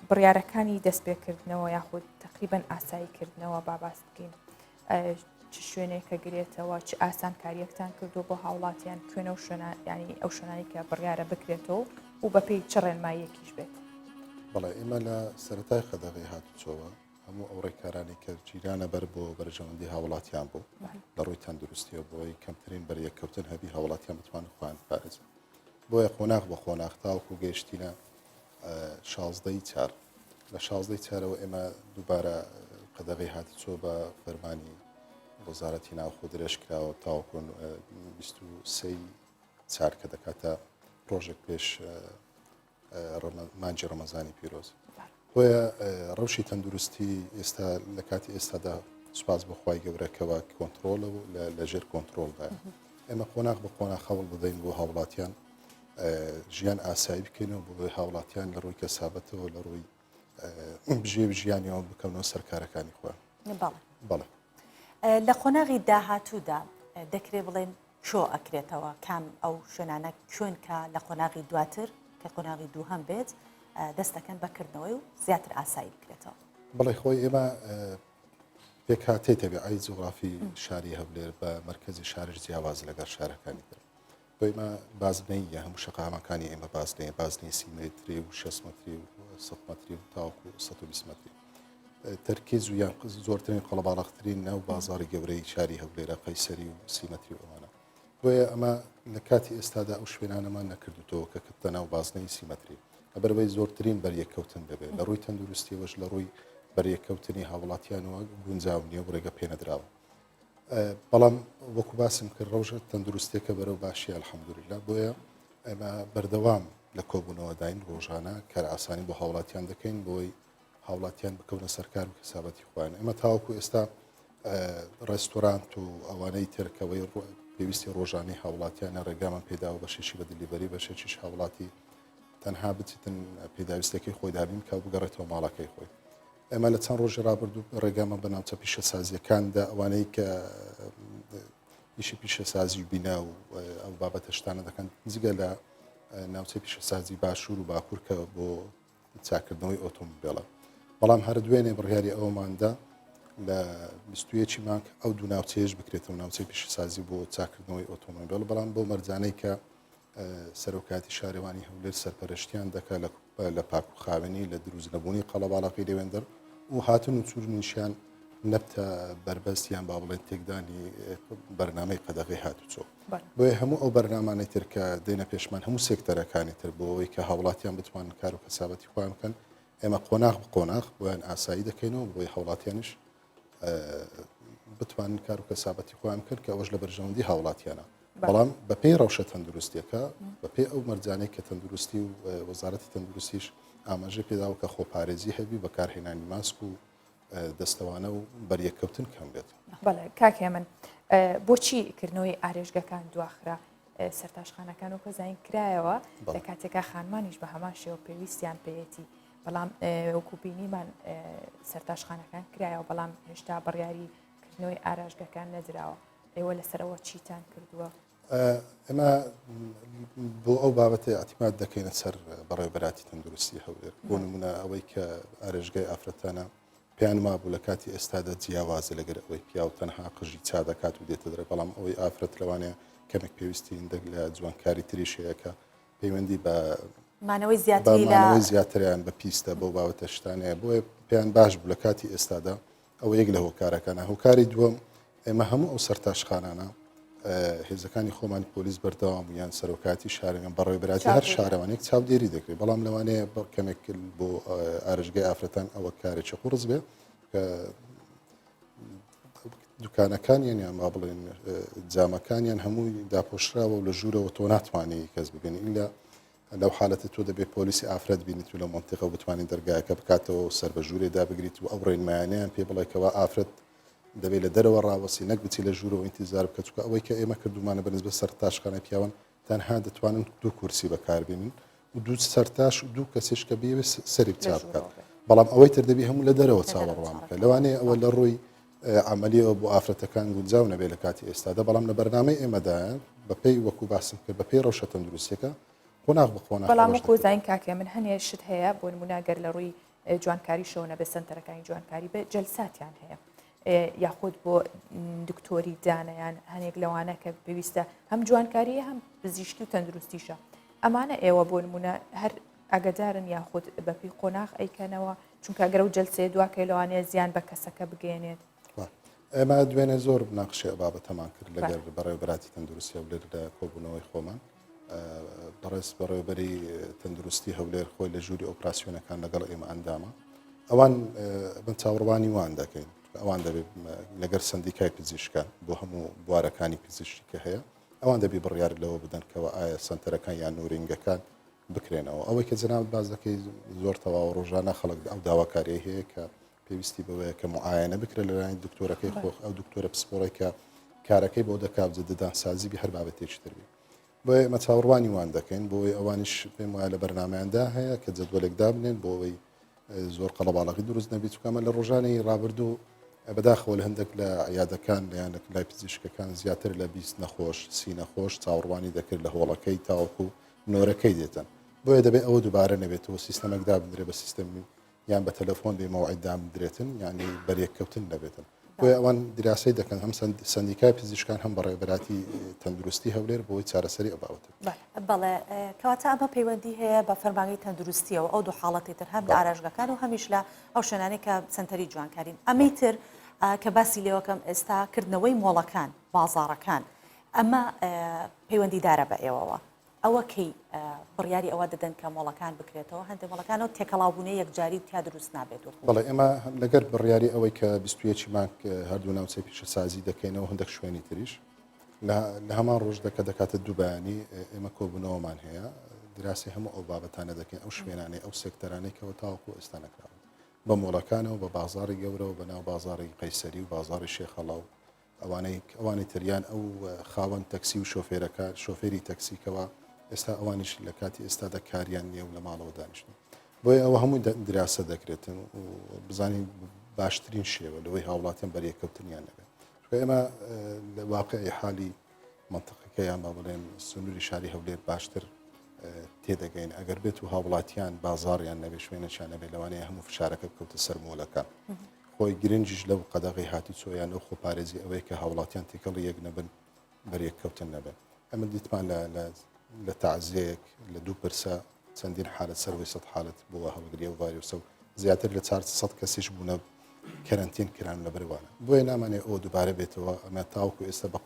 بڕیارەکانی دەستپێکردنەوە یاخود تقریبەن ئاساییکردنەوە باس بکەین. چ شوێنێکە گرێتەوە چ ئاسان کاریەکتان کردو بۆ هاوڵاتیان کوێنە و ینی ئەو شوێنانی کە بڕیارە بکرێتەوە و بەپێی چ ڕێنماییەکیش بێت. بەڵێ ئێمە لە سەرەتای خەدەغی هاتوچۆوە هەموو ئەو ڕێکارانی کە جیرانە بەر بۆ بەرژەوەندی هاوڵاتیان بوو لە ڕووی تەندروستیەوە بۆی کەمترین بەریەکەوتن هەبی هاوڵاتیان بتوان خوان پارێز بۆیە خۆناغ بە خۆناغ تاوەکو گەیشتینە 16 چار لە 16 چارەوە ئێمە دووبارە قەدەغی هاتوچۆ بە فەرمانی وەزارەتی ناوخۆ درێژکراوە تاوەکۆن 23 چار کە دەکاتە ڕۆژێک پێش مانجی ڕەمەزانی پیرۆز بۆیە ڕەوشی تەندروستی ئێستا لە کاتی ئێستادا سوپاس بەخوای گەورەکەەوە کۆنتترۆلە و لە ژێر کۆنتترۆلدا ئێمە خۆناغ بە خۆنا خەوڵ بدەین بۆ هاوڵاتیان ژیان ئاسایی بکەینەوە بۆ هاوڵاتیان لە ڕووی کەسابەتەوە لە ڕووی بژێ ژیانیەوە بکەونەوە سەرکارەکانی خۆیان. بەڵێ لە خۆناغی داهاتوودا دەکرێت بڵێن چۆ ئەکرێتەوە کام ئەو شوێنانە کوێن کە لە خۆناغی دواتر کە خۆناغی دوو هەم بێت دەستەکەن بەکردنەوەی و زیاتر ئاسایی بکرێتەوە. بڵێ خۆی ئێمە پێک هاتێتەبێ ئای جوغرافی شاری هەولێر بە مرکزی شارش جیاواز لەگەڵ شارەکانی تر بۆیمە بازنەیە هەموو شەقامەکانی ئێمە بازنەی 30 متری و 6 متری و 100 متری و تاوکو 120 متری تەرکیز و یان زۆرترین قەڵەباڵەخترین ناو بازاری گەورەی شاری هەولێرە قەیسەری و 30 متری ئەوانە بۆیە ئەمە لە کاتی ئێستادا ئەو شوێنانەمان نەکردوتەوە کە کەتە ناو بازنەی 30 متری ئەبەرەوەی زۆرترین بەریەکەوتن دەبێت لە ڕووی تەندروستیەوەش لە ڕووی بەریەکەوتنی هاوڵاتیانەوە گونجاو نییە و ڕێگە پێنەدراوە بەڵام وەکو باسم کرد ڕەوژە تەندروستێکە بەرەو باشی ئەلحەمدولیلا بۆیە ئێمە بەردەوام لە کۆبوونەوە داین ڕۆژانە کار ئاسانی بۆ هاوڵاتیان دەکەین بۆی هاوڵاتیان بکەونە سەرکار و کەسابەتی خۆیان ئێمە تاوەکو ئێستا ڕێستۆرانت و ئەوانەی ترکەوەی پێویستی ڕۆژانەی هاوڵاتیانە ڕێگامان پێداوە بەشێکی بە دیلیڤەری بەشێکیش هاوڵاتی تەنها بچیتن پێداویستەکەی خۆی دابین کە بگەڕێتەوە ماڵەکەی خۆی ئێمە لە چەند ڕۆژی ڕابردوو ڕێگامە بە ناوچە پیشەسازیەکاندا ئەوانەی کە ئیشی پیشەسازی و بینا و ئەو بابەتە شتانە دەکەن جگە لە ناوچەی پیشەسازی باشوور و باکوور کە بۆ چاکردنەوەی ئۆتۆمبیلە بەڵام هەر دوێنێ بڕیاری ئەوماندا لە 21 مانگ ئەو دوو ناوچەیەش بکرێتەوە ناوچەی پیشەسازی بۆ چاکردنەوەی ئۆتۆمبیل بەڵام بۆ مەرجانەی کە سەرۆکاتی شارێوانی هەولێر سەرپەرشتیان دەکات لە پاک و خاوێنی لە دروست نەبوونی قەڵەباڵەقی لێوێندەر و هاتن و چورنیشیان نەبتە بربەستیان با بڵێن تێکدانی بەرنامەی قەدەغی هاتوچۆ بۆیە هەموو ئەو بەرنامانەی تر کە دێنە پێشمان هەموو سێکتەرەکانی تر بۆ ئەوەی کە هاوڵاتیان بتوان کار و کەسابەتی خۆیان بکەن ئێمە قۆناغ بە قۆناغ بۆیان ئاسایی دەکەینەوە بۆی هاوڵاتیانش بتوان کار و کەسابەتی خۆیان کرد کە ئەوەش لە بەرژەوەندی هاوڵاتیانە بەڵام بەپێی ڕەوشە تەندروستیەکە بەپێی ئەو مەرجانەی کە تەندروستی و وەزارەتی تەندروستیش ئاماژە پێداوە کە خۆپارێزی هەبی بەکارهێنانی ماسک و دەستەوانە و بەریەکەوتن کەم بێت. بەڵێ کاکێ من بۆچی کردنەوەی ئارێژگەکان دواخرا سەرتاشخانەکان و کەزین کرایەوە لە کاتێکا خانمانیش بە هەمان شێوە پێویستیان پێیەتی بەڵام وەکوبینیمان سەرتاشخانەکان کرایەوە بەڵام هێشتا بڕیاری کردنەوەی ئارێژگەکان نەدراوە ئێوە لەسەرەوە چیتان کردووە ئێمە بۆ ئەو بابەتە ئەتیماد دەکەینە سەر بەڕێوەبەراتی تەندروستی هەولێر بۆ نمونە ئەوەی کە ئارێژگای ئافرەتانە پێیان مابوو لە کاتی ئێستادا جیاوازە لەگەر ئەوەی پیا و تەنها قژی چا دەکات و دێتە دەرە بەڵام ئەوەی ئافرەت لەوانەیە کەمێک پێویستی هەندێک لە جوانکاری تریشەیەکە پەیوەندی بە مانەوەی زیاتری مانەوەی زیاتریان بە پیستە بۆ باوەتە شتانەیە بۆیە پێیان باش بوو لە کاتی ئێستادا ئەوە یەک لە هۆکارەکانە هۆکاری دووەم ئێمە هەموو ئەو سەرتاشخانانە هێزەکانی خۆمانی پۆلیس بەردەوام یان سەرۆکاتی شارەکان بەڕێوەبەراتی هەر شارەوانێک چاودێری دەکرێت بەڵام لەوانەیە کەمێک بۆ ئارژگای ئافرەتان ئەوە کارێکی قوڕز بێ کە دوکانەکانیان یان با بڵێن جامەکانیان هەمووی داپۆشراوە و لە ژوورەوە تۆ ناتوانێت کەس ببێن ئیلا لەو حالەتە تۆ دەبێت پۆلیسی ئافرەت بینیت و لە مۆنتیقە بتوانین دەرگایەکە بکاتەوە سەر بە ژوورێدا بگریت و ئەو ڕێنمایانیان پێ بڵێکەوە ئافرەت دەبێت لە دەرەوە ڕاوەسی نەک بچی لە ژوورەوە ئینتیزار بکە چکە ئەوەی کە ئێمە کردومانە بەنسبەت سەر تاشخانە پیاوان تەنها دەتوانن دوو کورسی بەکاربێنن و دوو سەرتاش و دوو کەسێش کە بێوێت سەری بچاو بکات بەڵام ئەوەی تر دەبی هەموو لە دەرەوە چاوەڕوان بکە لەوانەیە ئەوە لە ڕووی عملیەوە بۆ ئافرەتەکان گونجاو نەبێت لە کاتی ئێستادا بەڵام لە بەرنامەی ئێمەدایە بەپێی وەکو باسم کرد بەپێی ڕەوشە تەندروستیەکە قۆناغ بخۆنە بەڵام کۆزین کاکە من هەنێ شت هەیە بۆ نموناگەر لە ڕووی جوانکاری شەونە بە سنتەرەکانی جوانکاری بە جەلساتیان هەیە یاخود بۆ دکتۆری دانەیان هەنێک لەوانە کە پێویستە هەم جوانکاریە هەم پزیشکی و تەندروستیشە ئەمانە ئێوە بۆ نمونە هەر ئەگەدارن یاخود بەپی قۆناغ ئەیکەنەوە چونکە گەرە و جەلسێ دواکەی لەوانەیە زیان بە کەسەکە بگەێنێت ئێمە دوێنێ زۆر ناقشێ بابەتەمان کرد لەگەر بەڕێوەبەراتی تەندروستی هەولێر لە کۆبوونەوەی خۆمان بەڕێز بەڕێوەبەری تەندروستی هەولێر خۆی لە ژووری ئۆپراسیۆنەکان لەگەڵ ئێمە ئەندامە ئەوان بن چاوەڕوانی وان دەکەین ئەوان دەبێت لەگەر سندیکای پزیشکان بۆ هەموو بوارەکانی پزیشکی کە هەیە ئەوان دەبی بڕیار لەوە بدەن کەەوە ئایا سنتەرەکان یان نورینگەکان بکرێنەوە ئەوەی کە جناب باز دەکەی زۆر تەواو ڕۆژانە خەڵک ئەو داواکاری هەیە کە پێویستی بەوەیە کە معایەنە بکرێت لەلایەن دکتۆرەکەی خۆخ ئەو دکتۆرە پسپۆڕی کە کارەکەی بۆ دەکات جددان سازیبی هەر بابەتێکی تربی بۆیە ئێمە چاوەڕوانی وان دەکەین بۆی ئەوانیش پێم وایە لە بەرنمەیاندا هەیە کە جدوەلێکدا بنێن بۆ ئەوەی زۆر قەڵەباڵغی دروست نەبی چکەمە لە ڕۆژانەی ڕابردوو بەداخەوە لە هەندێک لە عیادەکان لەیان لای پزیشکەکان زیاتر لە 20 نەخۆش سی نەخۆش چاوەڕوانی دەکرد لە هۆڵەکەی تاوەکو نۆرەکەی دێتن بۆیە دەبێت ئەوە دووبارە نەبێتەوە سیستەمێکدا بدرێت بە سیستەمی یان بە تەلەفۆن بێ مەوعیددام بدرێتن یعنی بەریەککەوتن نەبێتن بۆیە ئەوان دراسی دەکەن هەم سندیکای پزیشکان هەم بەڕێوەبەراتی تەندروستی هەولێر بۆی چارەسەری ئەباوتە بەڵێ کەواتە ئەمە پەیوەندی هەیە بە فەرمانگەی تەندروستیەوە ئەو دوو حاڵەتی تر هەم لە ئارێژگەکان و هەمیش لە ئەو شوێنانەی کە سنتەری جوانکارین ئەمەی تر کە باسی لێوەکەم ئێستا کردنەوەی مۆڵەکان بازاڕەکان ئەمە پەیوەندیدارە بە ئێوەوە ئەوە کەی بڕیاری ئەوە دەدەن کە مۆڵەکان بکرێتەوە هەندێک مۆڵەکانەوە تێکەڵاوبوونەی یەکجاری تا دروست نابێت بەڵێ ئێمە لەگەر بڕیاری ئەوەی کە 21 مانگ هەردوو ناوچەی پیشەسازی دەکەینەوە هەندێک شوێنی تریش لە هەمان ڕۆژدا کە دەکاتە دووبیانی ئێمە کۆبوونەوەمان هەیە دراسی هەموو ئەو بابەتانە دەکەین ئەو شوێنانەی ئەو سێکتەرانەی کەەوە تاوەکو ئێستا نەکراون بە مۆڵەکانەوە بە بازاری گەورەوە بە ناو بازاری قەیسەری و بازاری شێخەڵاو ئەوانەی تریان ئەو خاوەن تەکسی و شۆفێری تەکسیکەوە ئێستا ئەوانیش لە کاتی ئێستادا کاریان نییە و لە ماڵەوە دانیشتن بۆیە ئەوە هەمووی دراسە دەکرێتن و بزانین باشترین شێوە لەوەی هاوڵاتیان بەریەکەوتنیان نەبێت ئێمە لە واقعی حالی منطقەکەیان با بڵێن سنووری شاری هەولێر باشتر تێدەگەین ئەگەر بێت و هاوڵاتیان بازاڕیان نەبێ شوێنەشان نەبێت لەوانەیە هەموو فشارەکە بکەوتە سەر مۆڵەکان خۆی گرنگیش لەو قەدەغی هاتی چۆیان ئەو خۆپارێزی ئەوەی کە هاوڵاتیان تێکەڵ یەک نەبن بەریەککەوتن نەبێت ئەمە دیتمان لە تعزیەک لە دوو پرسە چەندین حالت سەروەی 100 حالت بۆ هەڵگریە و ڤایرۆسە و زیاتر لە 400 کەسیش بوونە کەرەنتین کران لە بەروانە بۆیە نامانێ ئەوە دووبارە بێتەوە ئەمە تاوکو ئێستا بە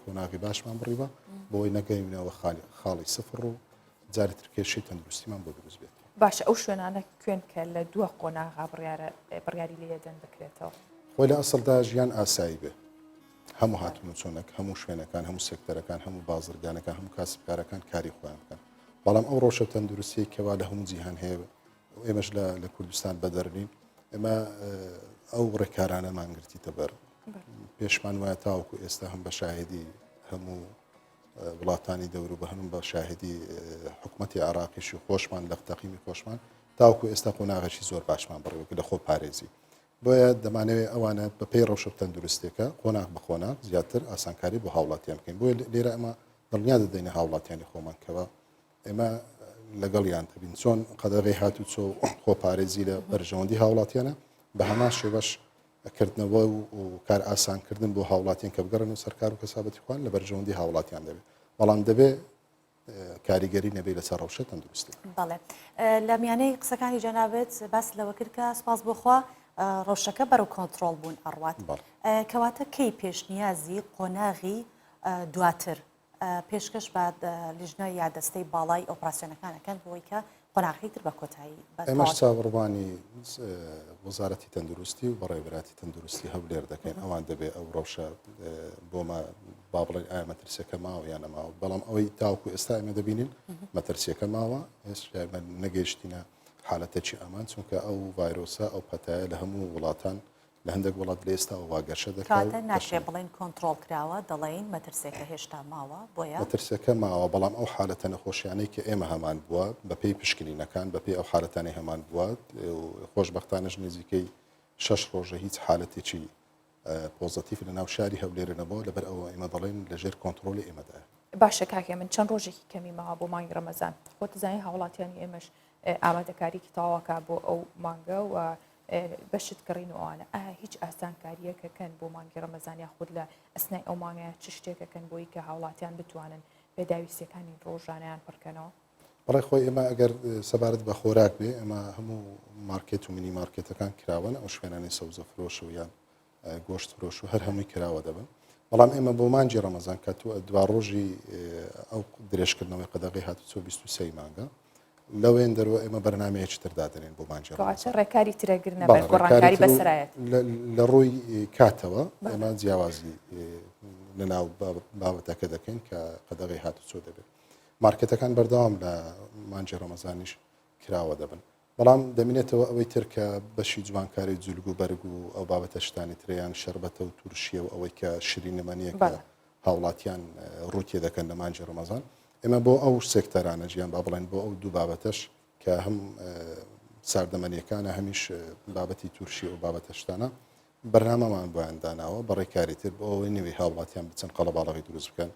قۆناغی باشمان بڕیبە بۆی نەگەینەوە خاڵی سفر و جارێتر کێشەی تەندروستیمان بۆ دروست بێت باشە ئەو شوێنانە کوێن کە لە دووە قۆناغا بڕیاری لێدەن بکرێتەوە خۆی لە ئەسڵدا ژیان ئاسایی بێ هەموو هاتون و چۆنێک هەموو شوێنەکان هەموو سێکتەرەکان هەموو بازرگانەکان هەموو کاسبکارەکان کاری خۆیان بکەن بەڵام ئەو ڕۆژە تەندروستی کەوا لە هەموو جیهان هەیە ئێمەش لە کوردستان بەدەرنین ئێمە ئەو ڕێکارانەمان گرتیتە بەر پێشمان وایە تاوەکو ئێستا هەم بە شاهدی هەموو وڵاتانی دەور و بە هەموو بە شاهدی حکوومەتی عراقیشی خۆشمان لە تەقیمی خۆشمان تاوەکو ئێستا قۆناغێکی زۆر باشمان بڕێوە لە خۆ پارێزی بۆیە دەمانەوێت ئەوانە بە پێی ڕەوشە تەندروستێکە قۆناق بە قۆناق زیاتر ئاسانکاری بۆ هاوڵاتیان بکەین بۆیە لێرە ئەمە دڵنیا دەدەینە هاوڵاتیانی خۆمانکەوە ئێمە لەگەڵیان دەبین چۆن قەدەغی هاتو چۆ خۆپارێزی لە بەرژەوەندی هاوڵاتیانە بە هەمان شێوەش کردنەوە و کار ئاسانکردن بۆ هاوڵاتیان کە بگەڕن و سەرکار و کەسابەتی خوان لە بەرژەوەندی هاوڵاتیان دەبێت بەڵام دەبێت کاریگەری نەبێت لەسەر ڕەوشە تەندروستی. بەڵێ لە میانەی قسەکانی جەنابێت باس لەوە کرد کە سپاس بخوا ڕەوشەکە بەرەو کۆنتترۆل بوون ئەڕوات کەواتە کەی پێشنیازی قۆناغی دواتر پێشکەش بعد لیژنەوە یا دەستەی باڵای ئۆپراسیۆنەکانەکەن بۆی کە قۆناغی تر بە کۆتایی ئێمەش چاوەڕوانی وەزارەتی تەندروستی و بەڕێوەبەراتی تەندروستی هەولێر دەکەین ئەوان دەبێت ئەو ڕەوشە بۆمە با بڵێن ئایا مەترسیەکە ماوە یان نەماوە بەڵام ئەوەی تاوکو ئێستا ئێمە دەبینین مەترسیەکە ماوە هێشتا نەگەیشتینە حالەتێکی ئامان چونکە ئەو ڤایرۆسە ئەو پەتایە لە هەموو وڵاتان لە هەندێک وڵات لە ئێستا واگەرشە دەکاتە ناشێ بڵێن کۆنتترۆل کراوە دەڵێن مەترسێکە هێشتا ماوە بۆیە مەترسەکە ماوە بەڵام ئەو حالەتە نەخۆشیانەی کە ئێمە هەمان بووە بەپێی پشکنینەکان بەپێی ئەو حالەتانی هەمان بووە خۆشبەختانەش نزیکەی 6 ڕۆژە هیچ حالەتێکی پۆزتیف لە ناو شاری هەولێرە نەبووە لەبەر ئەوە ئێمە دەڵێن لەژێر کۆنتترۆلی ئێمەدا. باشە کاکێ من چەند ڕۆژێکی کەمی ماوە بۆ مانگی ڕەمەزان خۆت زانانی هاوڵاتیانی ئێمەش ئامادەکاریکی تاواکە بۆ ئەو مانگە و بەشت کڕین و ئەوانە هیچ ئاسانکاریەکەکەن بۆ مانگی ڕەمەزانیا خود لە ئەسنای ئەو مانگەیە چ شتێکەکەن بۆی کە هاوڵاتیان بتوانن پێداویستەکانی ڕۆژانیان پڕکەنەوە. بەڵێ خۆی ئێمە ئەگەر سەبارەت بە خۆراک بێ ئەمە هەموو مارکێت و مینی مارکێتەکان کراوەن ئەو شوێنانی سەوزە فرۆش و یان گۆشت فرۆش و هەر هەمووی کراوە دەبن بەڵام ئێمە بۆ مانجی ڕەمەزان کە دوا ڕۆژی ئەو درێژکردنەوەی قەدەغی هاتوچۆ 23 مانگە لەوێن دەروە ئێمە بەرنامەیەکی تر دادەنێن بۆ مانجی ڕێکاری ترەگرنە گۆڕانکاری بەسرایەت لە ڕووی کاتەوە ئێمە جیاوازی لەناو بابەتەکە دەکەین کە قەدەغی هاتوچۆ دەبێت مارکێتەکان بەردەوام لە مانجی ڕەمەزانیش کراوە دەبن بەڵام دەمێنێتەوە ئەوەی ترکە بەشی جوانکاری جولگ و بەرگ و ئەو بابەتە شتانی تریان شەربەتە و تورشیە و ئەوەی کە شیرینەمەنیە کە هاوڵاتیان ڕووتێ دەکەن لە مانجی ڕەمەزان ئێمە بۆ ئەو سێکتەرانە ژیان با بڵێن بۆ ئەو دوو بابەتەش کە هەم ساردەمەنیەکانە هەمیش بابەتی تورشی و بابەتە شتانە بەرنامەمان بۆیان داناوە بەڕێکاری تر بۆ ئەوەی نوێی هاوڵاتیان بچەند قەڵەباڵغی دروست بکەن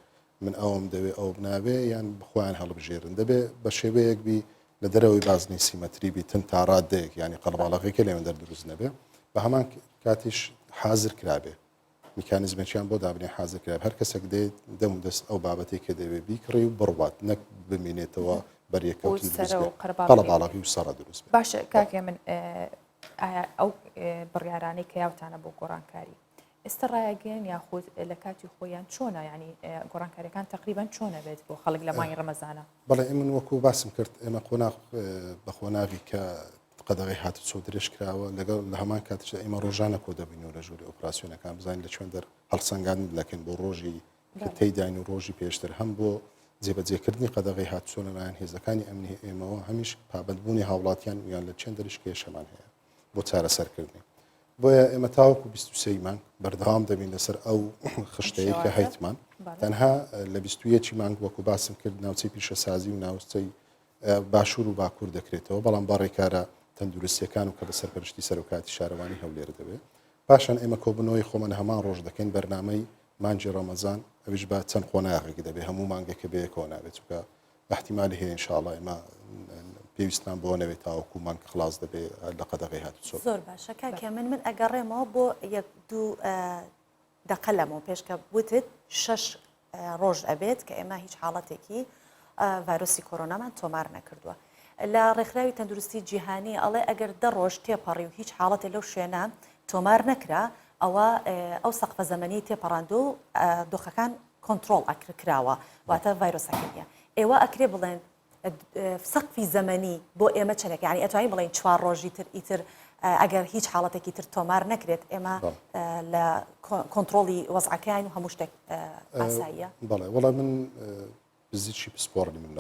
من ئەوم دەوێ ئەو بناوێ یان بخۆیان هەڵبژێرن دەبێ بە شێوەیەک بی لە دەرەوەی بازنی سیمەتری بیتن تا ڕادەیەک ینی قەڵەباڵغێکە لێوێن دەردروست نەبێ بە هەمان کاتیش حازر کرابێ میکانیزمێکیان بۆ دابنێ حازر کراب هەر کەسێک دێت دەم دەست ئەو بابەتێک کە دەوێ بیکڕی و بڕوات نەک بمێنێتەوە بەریەکەوتی قەڵەباڵغی و سەڕە دروست باشە کاکێ من ئەو بڕیارانەی کە یاوتانە بۆ گۆڕانکاری ئێستا ڕایگەن یاخود لە کاتی خۆیان چۆنە ینی گۆڕانکاریەکان تقریبان چۆنە بێت بۆ خەڵک لە مانگی ڕەمەزانە بەڵێ من وەکو باسم کرد ئێمە قۆناغ بە خۆناغی کە قەدەغی هاتوچۆ درێژ کراوە لەگەڵ لە هەمان کاتیشدا ئێمە ڕۆژانە کۆ دەبین و لە ژووری ئۆپراسیۆنەکان بزانین لە چۆن هەڵسەنگان دەکەن بۆ ڕۆژی کە تێیداین و ڕۆژی پێشتر هەم بۆ جێبەجێکردنی قەدەغی هاتوچۆ لەلایەن هێزەکانی ئەمنی ئێمەوە هەمیش پابەتبوونی هاوڵاتیان یان لە چەند دەریش کێشەمان هەیە بۆ چارەسەرکردنی بۆیە ئێمە تاوەکو 23 مانگ بەردەوام دەبین لەسەر ئەو خشتەیە کە هەیتمان تەنها لە 21 مانگ وەکو باسم کرد ناوچەی پیشەسازی و ناوچەی باشوور و باکوور دەکرێتەوە بەڵام باڕێکارە تەندروستیەکان و کە لە سەرپەرشتی سەرۆکاتی شارەوانی هەولێر دەبێت پاشان ئێمە کۆبنەوەی خۆمان هەمان ڕۆژ دەکەین بەرنامەی مانجی ڕەمەزان ئەویش با چەند خۆناغێکی دەبێت هەموو مانگێکە بەیەکەوە نابێت چونکە احتیمالی هەیە ئینشاءڵڵا ئێمە پێویستمان بۆ نەوێت تاوەکو مانگ خلاص دەبێت لە قەدەغی هاتوچۆ زۆر باشە کاکێ من ئەگەڕێمەوە بۆ یەک دوو دەقە لەمەوە پێش کە وتت 6 ڕۆژ ئەبێت کە ئێمە هیچ حاڵەتێکی ڤایرۆسی کۆرۆنامان تۆمار نەکردووە لە ڕێکخراوی تەندروستی جیهانی ئەڵێ ئەگەر 10 ڕۆژ تێپەڕی و هیچ حاڵەتێک لەو شوێنە تۆمار نەکرا ئەو سەقفە زەمەنی تێپەڕاندو و دۆخەکان کۆنتترۆل ئەکراوە واتە ڤایرۆسەکەیە ئێوە ئەکرێ بڵێن سەقفی زەمەنی بۆ ئێمە چەندێک یعنی ئەتوانین بڵێن 4 ڕۆژی تر ئیتر ئەگەر هیچ حاڵەتێکی تر تۆمار نەکرێت ئێمە لە کۆنتترۆلی وەزعەکەیان و هەموو شتێک ئاساییە بەڵێ وەڵام من پزیشکی پسپۆرتی من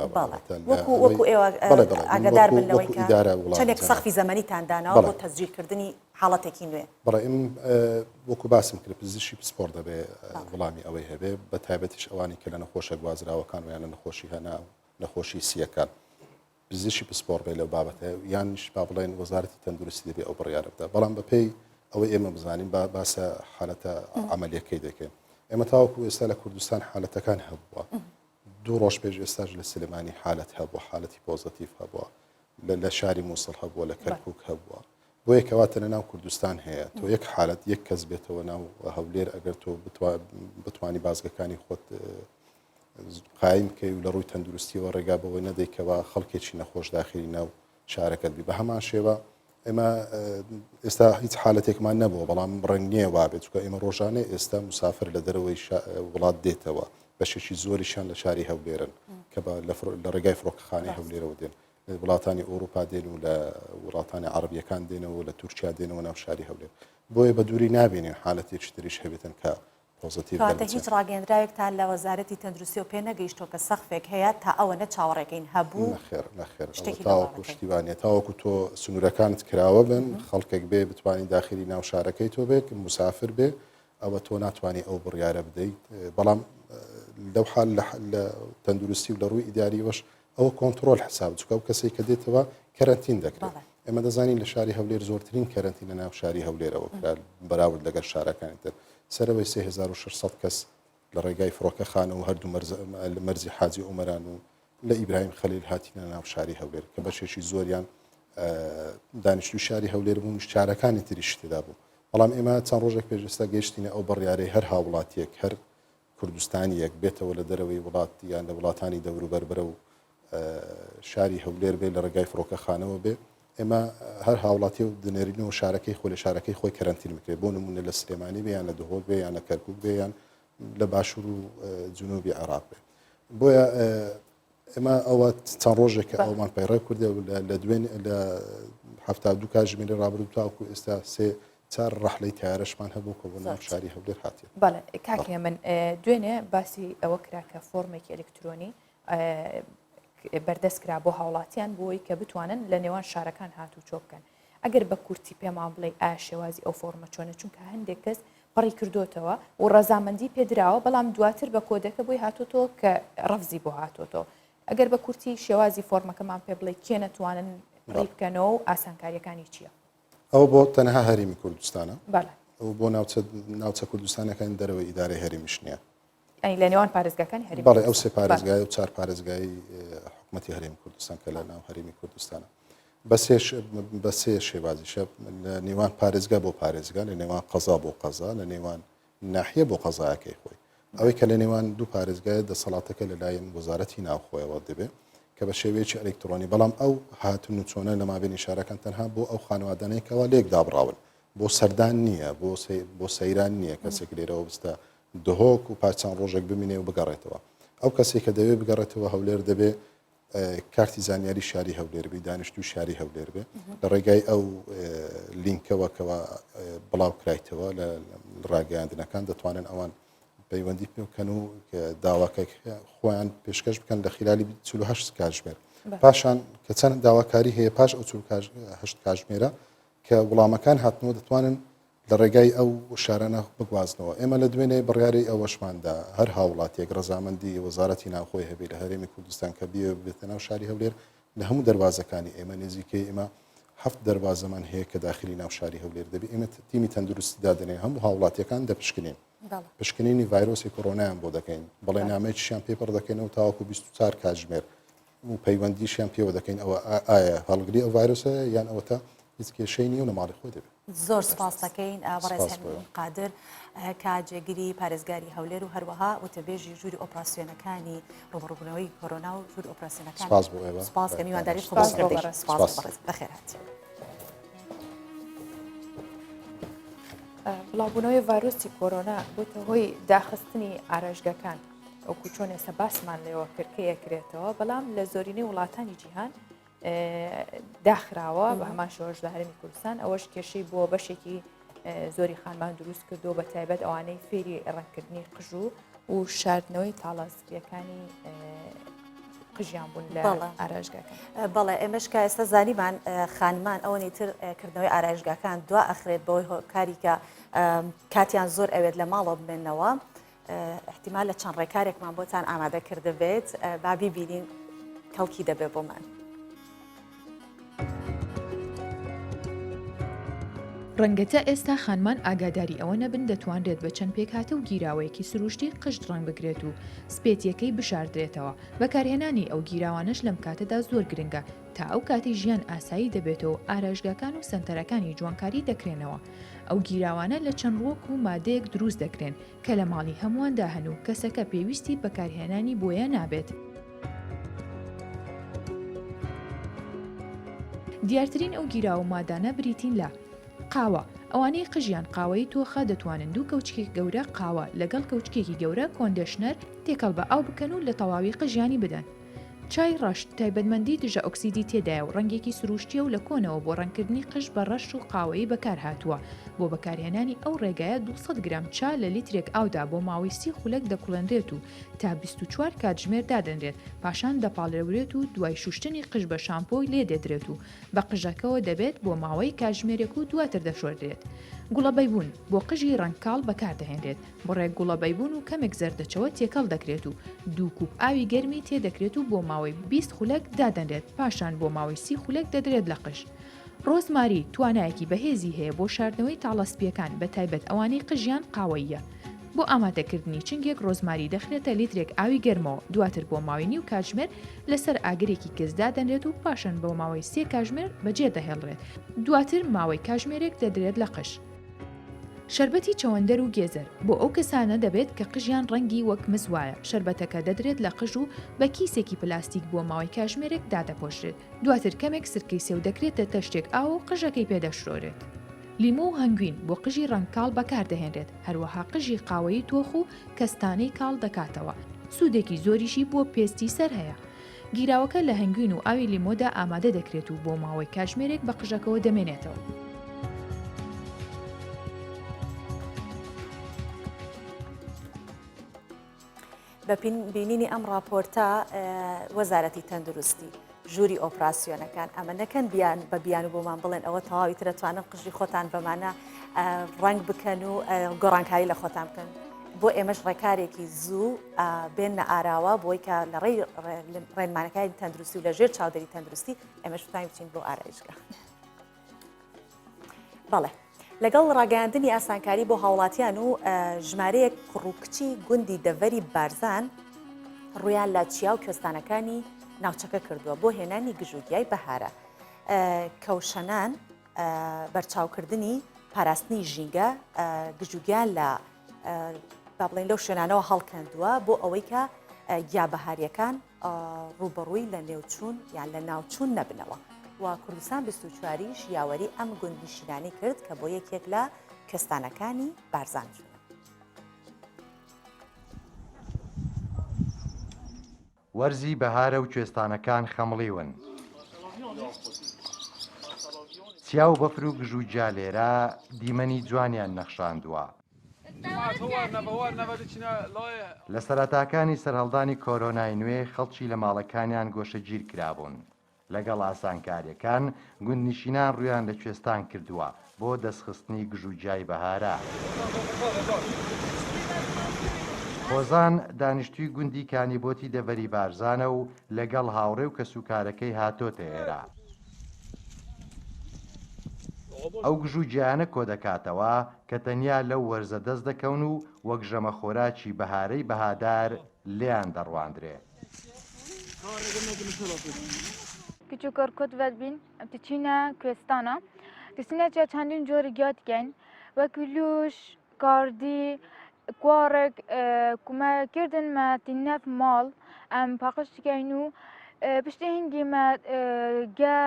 وەکو ئێوە ئاگادار بن لەوەی کە چەندێک سەقفی زەمەنیتان داناوە بۆ تەسجیلکردنی حاڵەتێکی نوێ بەڵێ وەکو باسم کرد پزیشکی پسپۆر دەبێ وڵامی ئەوەی هەبێ بە تایبەتیش ئەوانی کە لە نەخۆشە گوازراوەکان و یانە نەخۆشی هەنا نەخۆشی سیەکان پزیشکی پسپۆر بێ لەو بابەتە یانش با بڵێن وەزارەتی تەندروستی دەبێ ئەو بڕیارە بدە بەڵام بەپێی ئەوە ئێمە بزانین باسە حالەتە عملیەکەی دەکەین ئێمە تاوەکو ئێستا لە کوردستان حالەتەکان هەبووە 2 ڕۆژ پێش ئێستاش لە سلێمانی حالەت هەبووە حالەتی پۆزتیف هەبووە لە شاری مووسڵ هەبووە لە کەرکووک هەبووە بۆ یەکەواتە لە ناو کوردستان هەیە تۆ یەک حالەت یەک کەس بێتەوە ناو هەولێر ئەگەر تۆ بتوانی بازگەکانی خۆت قایم بکەی و لە ڕووی تەندروستیەوە ڕێگا بەوەی نەدەیکەوە خەڵکێکی نەخۆش داخلی ناو شارەکەت بی بە هەمان شێوە ئێمە ئێستا هیچ حالەتێکمان نەبووە بەڵام ڕنگ نییە وابێت چکە ئێمە ڕۆژانێ ئێستا مسافر لە دەرەوەی وڵات دێتەوە بەشێکی زۆریشان لە شاری هەولێرن کە لە ڕێگای فڕۆکەخانەی هەولێرەوە دێن لە وڵاتانی ئەوروپا دێن و لە وڵاتانی عەرەبیەکان دێنەوە لە تورکیا دێنەوە ناو شاری هەولێر بۆیە بە دووری نابێنین حالەتێکی تریش هەبێتن کە پۆزتیڤ کاتە هیچ ڕاگەندراوێکتان لە وەزارەتی تەندروستی و پێ نەگەیشتۆ کە سەخفێک هەیە تا ئەوە نە چاوەڕێکەین هەبوو نەخێر تاوەکو پشتیوانیە تاوەکو تۆ سنوورەکانت کراوە بن خەڵکێک بێ بتوانین داخلی ناو شارەکەی تۆ بێت مسافر بێ ئەوە تۆ ناتوانانی ئەو بڕیارە بدەیت بەڵام لەو حال لە تەندروستی و لە ڕووی ئیداریوەش ئەوە کۆنتترۆل حساب چکە و کەسێک کە دێتەوە کەرەنتین دەکرێت ئێمە دەزانین لە شاری هەولێر زۆرترین کەرەنتین لە ناو شاری هەولێرەوە بەراورد لەگەر شارەکانی تر سەرەوەی 3600 کەس لە ڕێگای فڕۆکەخانە و هەردوو مەرزی حاجی ئومەران و لە ئیبراهیم خەلیل هاتینە ناو شاری هەولێر کە بەشێکی زۆریان دانیشتوی شاری هەولێر بوون شارەکانی تریش تێدا بوو بەڵام ئێمە چەند ڕۆژێک پێش ئێستا گەیشتینە ئەو بڕیارەی هەر هاوڵاتیەک هەر کوردستانی یەک بێتەوە لە دەرەوەی وڵات یان لە وڵاتانی دەوروبەر بەرە و شاری هەولێر بێ لە ڕێگای فڕۆکەخانەوە بێ ئێمە هەر هاوڵاتی و دنێرینەوە شارەکەی خۆ لە شارەکەی خۆی کەرەنتین بکرێت بۆ نمونە لە سلێمانی بێ یان لە دهۆڵ بێ یان لە کەرکووک بێ یان لە باشوور و جنوبی عێراق بێ بۆیە ئێمە ئەوە چەند ڕۆژێک کە ئەومان پەیڕێ کوردە لە دوێن لە 72 کاتژمێری ڕابردوو تاوەکو ئێستا 4 ڕەحلەی تیارەشمان هەبوو کە بۆ ناو شاری هەولێر هاتیە بەڵێ کاکێ من دوێنێ باسی ئەوە کرا کە فۆرمێکی ئەلکترۆنی بەردەست کرا بۆ هاوڵاتیان بۆی کە بتوانن لە نێوان شارەکان هاتوو چۆ بکەن ئەگەر بە کورتی پێمان بڵێ ئایا شێوازی ئەو فۆرمە چۆنە چونکە هەندێک کەس پڕی کردوتەوە و ڕەزامەندی پێدراوە بەڵام دواتر بە کۆدەکە بۆی هاتوۆتەوە کە ڕەفزی بۆ هاتوۆتەوە ئەگەر بە کورتی شێوازی فۆرمەکەمان پێ بڵێ کێ نەتوانن پڕی بکەنەوە و ئاسانکاریەکانی چییە؟ ئەو بۆ تەنها هەریمی کوردستانە بەڵێ ئەو بۆ ناوچە کوردستانەکان دەرەوەی ئیدارەی هەریمیش نییە لە نێوان پارێزگاکانی هەرمی بەڵێ ئەو سێ پارێزگای و 4 پارێزگای حکوومەتی هەرێمی کوردستان کە لە ناو هەرێمی کوردستانە بە سێ شێوازیشە لە نێوان پارێزگا بۆ پارێزگا لە نێوان قەزا بۆ قەزا لە نێوان ناحیە بۆ قەزایەکەی خۆی ئەوەی کە لە نێوان دوو پارێزگای دەسەڵاتەکە لەلایەن وەزارەتی ناوخۆیەوە دەبێت کە بە شێوەیەکی ئەلکترۆنی بەڵام ئەو هاتن و چۆنە لە مابینی شارەکان تەنها بۆ ئەو خانوادانەیەکەوە لێک دابڕاون بۆ سەردان نییە بۆ سەیران نییە کەسێک لێرەوە بستە دهۆک و پاچان ڕۆژێک بمینێ و بگەڕێتەوە ئەو کەسێک کە دەوێت بگەڕێتەوە هەولێر دەبێ کارتی زانیاری شاری هەولێر بێ دانیشتوی شاری هەولێر بێ لە ڕێگای ئەو لینکەوەکەوە بڵاو کرایتەوە لە ڕاگەیاندنەکان دەتوانن ئەوان پەیوەندی پێ بکەن و داواکەی خۆیان پێشکەش بکەن لە خلالی 48 کاتژمێر پاشان کە چەند داواکاری هەیە پاش ئەو 48 کاتژمێرە کە وڵامەکان هاتنەوە دەتوانن لە ڕێگای ئەو شارانە بگوازنەوە ئێمە لە دوێنێ بڕیاری ئەوەشماندا هەر هاوڵاتیەک ڕەزامەندی وەزارەتی ناوخۆی هەبێت لە هەرێمی کوردستان کە بیە بێتە ناو شاری هەولێر لە هەموو دەربازەکانی ئێمە نزیکەی ئێمە 7 دەربازەمان هەیە کە داخلی ناو شاری هەولێر دەبێت ئێمە تیمی تەندروستی دادنێ هەموو هاوڵاتیەکان دەپشکنین پشکنینی ڤایرۆسی کۆرۆنایان بۆ دەکەین بەڵێ نامەیەکیشیان پێپڕ دەکەینەوە تاوەکو 24 کاتژمێر و پەیوەندیشیان پێوە دەکەین ئەوە ئایا هەڵگری ئەو ڤایرۆسە یان ئەوەتە هیچ کێشەی نیە و لە ماڵی خۆی دەبێت زۆر سپاس دەکەین بەڕێز قادر کاجێگیری پارێزگاری هەولێر و هەروەها وتەبێژی ژووری ئۆپراسیۆنەکانی ڕوبەڕووبوونەوەی کۆرۆنا و ژووری ئۆپراسیۆنەکان سپاس بۆ ئێوە سپاس کە میوانداری بەخێر هات بڵاوبوونەوەی ڤایرۆسی کۆرۆنا بۆتە هۆی داخستنی ئاراژگەکان ئەوکو چۆن ئێستا باسمان لێەوە کردکە یەکرێتەوە بەڵام لە زۆرینەی وڵاتانی جیهان داخراوە بە هەمان شۆژ لە هەرێمی کوردستان ئەوەش کێشەی بۆ بەشێکی زۆری خانمان دروست کردو بە تایبەت ئەوانەی فێری ڕەنکردنی قژوو و شاردنەوەی تاڵازکریەکانی قژیان بوون لە ئاراژگاکان بەڵێ ئێمەش کە ئێستا زانیمان خانمان ئەوەی تر کردنەوەی ئاراژگاکان دوا ئەخرێت بەوەی کاری کە کاتیان زۆر ئەوێت لە ماڵەوە بمێنەوە احتیمال لە چەند ڕێکارێکمان بۆتان ئامادە کرده بێت با بیبینین کەڵکی دەبێت بۆمان ڕەنگەتە ئێستا خانمان ئاگاداری ئەوە نەبن دەتوانرێت بە چەند پێکهاتە و گیراوەیەکی سروشتی قشت ڕنگ بگرێت و سپێتیەکەی بشاردرێتەوە. بەکارهێنانی ئەو گیراوانش لەم کاتەدا زۆر گرنگە تا ئەو کاتی ژیان ئاسایی دەبێتەوە ئارایشگاکان و سنتەرەکانی جوانکاری دەکرێنەوە. ئەو گیراوانە لە چەند ڕۆک و مادەیەک دروست دەکرێن کە لە ماڵی هەموواندا هەن و کەسەکە پێویستی بەکارهێنانی بۆیە نابێت. دیارترین ئەو گیراوە مادانە بریتین لە قاوە. ئەوانەی قژیان قاوەی تۆخە دەتوانن دوو کەوچکێک گەورە قاوە لەگەڵ کەوچکێکی گەورە کۆندێشنەر تێکەڵ بە ئاو بکەن و لە تەواوی قژیانی بدەن. چای ڕەشت تایبەتمەندی دژە ئۆکسیدی تێدایە و ڕەنگێکی سروشتیە و لە کۆنەوە بۆ ڕەنگکردنی قژ بە ڕەش و قاوەیی بەکار هاتووە. بۆ بەکارهێنانی ئەو ڕێگایە 200 گرام چا لە لیترێک ئاودا بۆ ماوەی 30 خولەک دەکوڵێنرێت و تا 24 کاتژمێر دادەنرێت، پاشان دەپاڵێورێت و دوای شوشتنی قژ بە شامپۆی لێ دەدرێت و بە قژەکەەوە دەبێت بۆ ماوەی کاتژمێرێک و دواتر دەشۆردرێت. گوڵەبەیبوون بۆ قژی ڕەنگکاڵ بەکاردەهێنرێت. بڕێک گوڵەبەیبوون و کەمێک زەردەچەوە تێکەڵ دەکرێت و دوو کوب ئاوی گەرمی تێدەکرێت و بۆ ماوەی 20 خولەک دادەنرێت، پاشان بۆ ماوەی 30 خولەک دەدرێت لە قژ. ڕۆزماری توانایەکی بەهێزی هەیە بۆ شاردنەوەی تاڵەسپیەکان بە تایبەت ئەوانەی قژیان قاوەیە. بۆ ئامادەکردنی چنگێک ڕۆزماری دەخرێتە لیترێک ئاوی گەرمەوە، دواتر بۆ ماوەی نیو کاتژمێر لەسەر ئاگرێکی گەزدا دەنرێت و پاشان بۆ ماوەی 3 کاتژمێر بەجێ دەهێڵڕێت، دواتر ماوەی کاتژمێرێک دەدرێت لە قژ. شەربەتی چەوەندەر و گێزەر بۆ ئەو کەسانە دەبێت کە قژیان ڕەنگی وەک مزوایە. شەربەتەکە دەدرێت لە قژ و بە کیسێکی پلاستیک بۆ ماوەی کاتژمێرێک دادەپۆشرێت، دواتر کەمێک سرکەی سێو دەکرێتە تەشتێک ئاو و قژەکەی پێدەشرۆرێت. لیمۆ و هەنگوین بۆ قژی ڕەنگکاڵ بەکاردەهێنرێت، هەروەها قژی قاوەیی تۆخ و کەستانەی کاڵ دەکاتەوە. سوودێکی زۆریشی بۆ پێستی سەر هەیە. گیراوەکە لە هەنگوین و ئاوی لیمۆدا ئامادە دەکرێت و بۆ ماوەی کاتژمێرێک بە قژەکەەوە دەمێنێتەوە. بە بینینی ئەم راپۆرتە وەزارەتی تەندروستی ژووری ئۆپراسیۆنەکان ئەمە نەکەن بە بیان و بۆمان بڵێن ئەوە تەواوی ترە توانن قژی خۆتان بەمانە ڕنگ بکەن و گۆڕانکاری لە خۆتان بکەن. بۆ ئێمەش ڕێکارێکی زوو بێنە ئاراوە بۆی کە لە ڕێی ڕێنمانەکانی تەندروستی و لە ژێر چاودێری تەندروستی ئێمەش بتوانین بچین بۆ ئارایشگا. بەڵێ لەگەڵ ڕاگەاندنی ئاسانکاری بۆ هاوڵاتیان و ژمارەیەک کوڕووکچی گوندی دەڤەری بارزان ڕویان لە چیا و کوێستانەکانی ناوچەکە کردووە بۆ هێنانی گژوگیای بەهارە. کەوشەنان بەرچاوکردنی پاراستنی ژینگە گژوگیان لە با بڵێن لەو شوێنانەوە هەڵکەندووە بۆ ئەوەی کە گیابەهاریەکان ڕوبەڕووی لە نێوچوون یان لە ناوچوون نەبنەوە. و کوردستان 24ش یاوەری ئەم گوندنشینانی کرد کە بۆ یەکێک لە کوێستانەکانی بارزان چوونە. وەرزی بەهارە و کوێستانەکان خەمڵیون. چیا و بەفر و گژوجیا لێرە دیمەنی جوانیان نەخشاندووە. لە سەرەتاکانی سەرهەڵدانی کۆرۆنای نوێ خەڵکی لە ماڵەکانیان گۆشەگیر کرابوون. لەگەڵ ئاسانکاریەکان گوندنشینان ڕویان لە کوێستان کردووە بۆ دەستخستنی گژوجیای بەهارە. خۆزان دانیشتووی گوندی کانیبۆتی دەڤەری بارزانە و لەگەڵ هاوڕێ و کەسوکارەکەی هاتۆتە ئێرە. ئەو گژوجیانە کۆ دەکاتەوە کە تەنیا لەو وەرزە دەست دەکەون و وەک ژەمە خۆراکی بەهارەی بەهادار لێیان دەڕواندرێ. Küçük Korkut Vedbin, Tiçina Kvestana. Tisine çandin jori gyatgen ve külüş, kardi, kuarek, kuma kirdin me tinnef mal, em pakış geynu, pişti hingi me ga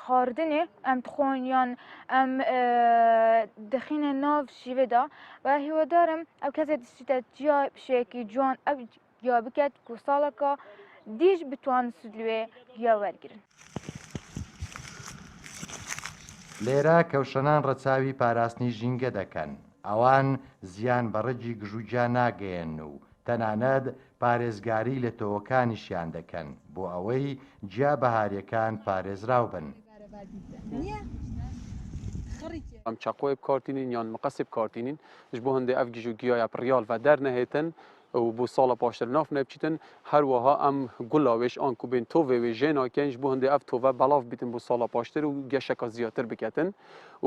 خاردنه ام تخونیان ام دخینه ناف شیوه و هیو دارم او کسی دستیت جا شیکی جوان او جا بکت که سالکا دیج بتوان سدلوه یا ورگرن. لێرە کەوشەنان ڕەچاوی پاراستنی ژینگە دەکەن. ئەوان زیان بەڕەجی گژوجیا ناگەیەن و تەنانەت پارێزگاری لە تۆوەکانیشیان دەکەن بۆ ئەوەی جیا بەهاریەکان پارێزراو بن. ئەم چاقۆی بکارتینین یان مقەسی بکارتینین ji bo hindê ev gîjûgiya ya piryal ve dernehêtin و بۆ ساڵە پاشتر ناف نەبچیتن هەروەها ئەم گوڵاوێش ئانکو بێن تۆڤێ وێ ژێناکەنج بۆ هەندێ ئەف تۆڤە بەڵاو بیتن بۆ ساڵە پاشتر و گەشەکە زیاتر بکەتن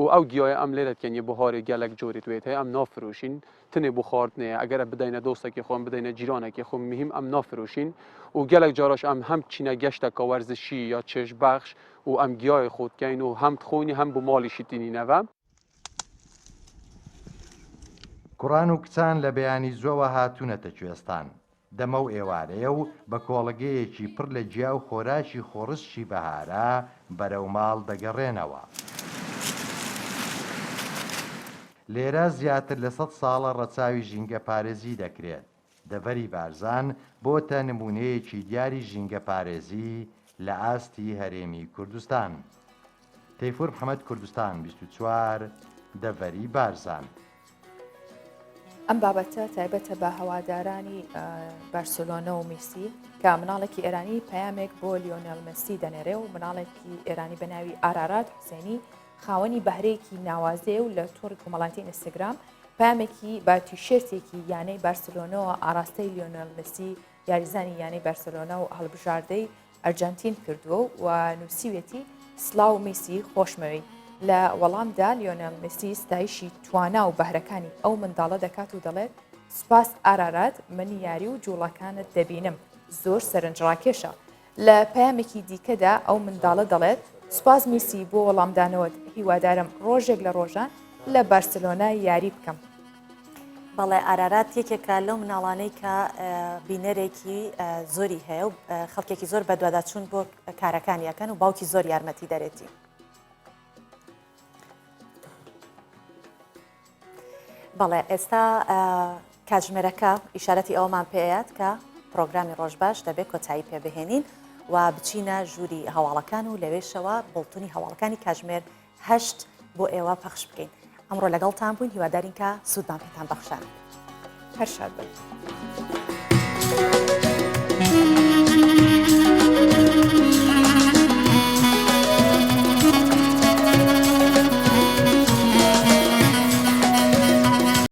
و ئەو گیایە ئەم لێرەکەنیە بۆهارێ گەلک جۆری توێت هەیە ئەم نافرۆشین تنێ بۆ خواردنەیە ئەگەرە بدەینە دۆستێکی خۆم بدەینە جیرانێکی خۆم مهم ئەم نافرۆشین و گەلک جاراش ئەم هەم چینە گەشتەکە وەرزشی یا چێژ بەخش و ئەم گیای خۆتکەین و هەم تخۆنی هەم بۆ ماڵیشی تینینەوە کوڕان و کچان لە بەیانی زۆوە هاتوونەتە کوێستان دەمە و ئێوارەیە و بە کۆڵگەیەکی پڕ لە جیا و خۆراشی خۆڕشتی بەهارە بەرەو ماڵ دەگەڕێنەوە. لێرە زیاتر لە 100 ساڵە ڕەچاوی ژینگە پارێزی دەکرێت. دەڤەری بارزان بۆتە نمونەیەکی دیاری ژینگە پارێزی لە ئاستی هەرێمی کوردستان. تەیفور محەممەد کوردستان 24 دەڤەری بارزان. ئەم بابەتە تایبەتە بە هەوادارانی بارسلۆنە و میسی کە مناڵێکی ئێرانی پەیامێک بۆ لیۆنێل مەسی دەنێرێ و مناڵێکی ئێرانی بە ناوی ئارارات حوسێنی خاوەنی بەهرەیەکی ناوازێ و لە تۆڕی کۆمەڵاتی ئینستاگرام پامێکی با تیشێرتێکی یانەی بارسلۆنەوە ئاراستەی لیۆنێل مەسی یاریزانی یانەی بارسلۆنە و هەڵبژاردەی ئەرجەنتین کردووە و نووسیوێتی سلااو میسی خۆشمەوەی لە وەڵامدا لیۆنێل مەسی ستایشی توانا و بەهرەکانی ئەو منداڵە دەکات و دەڵێت سوپاس ئارارات من یاری و جوڵەکانت دەبینم زۆر سەرنجڕاکێشە. لە پەیامێکی دیکەدا ئەو منداڵە دەڵێت سوپاس میسی بۆ وەڵامدانەوەت هیوادارم ڕۆژێک لە ڕۆژان لە بارسلۆنا یاری بکەم. بەڵێ ئارارات یەکێکە لەو مناڵانەی کە بینەرێکی زۆری هەیە و خەڵکێکی زۆر بە دوواداچوون بۆ کارەکانیەکەن و باوکی زۆر یارمەتی دەرێتی. بەڵێ ئێستا کاتژمێرەکە ئیشارەتی ئەومان پێیات کە پرۆگرامی ڕۆژباش دەبێت کۆتایی پێبهێنین و بچینە ژووری هەواڵەکان و لەوێشەوە بڵتونی هەواڵەکانی کاتژمێر 8 بۆ ئێوە پەخش بکەین. ئەمڕۆ لەگەڵتان بووین هیوادارین کە سوودمان پێتان بەخشان. هەر شاد بن.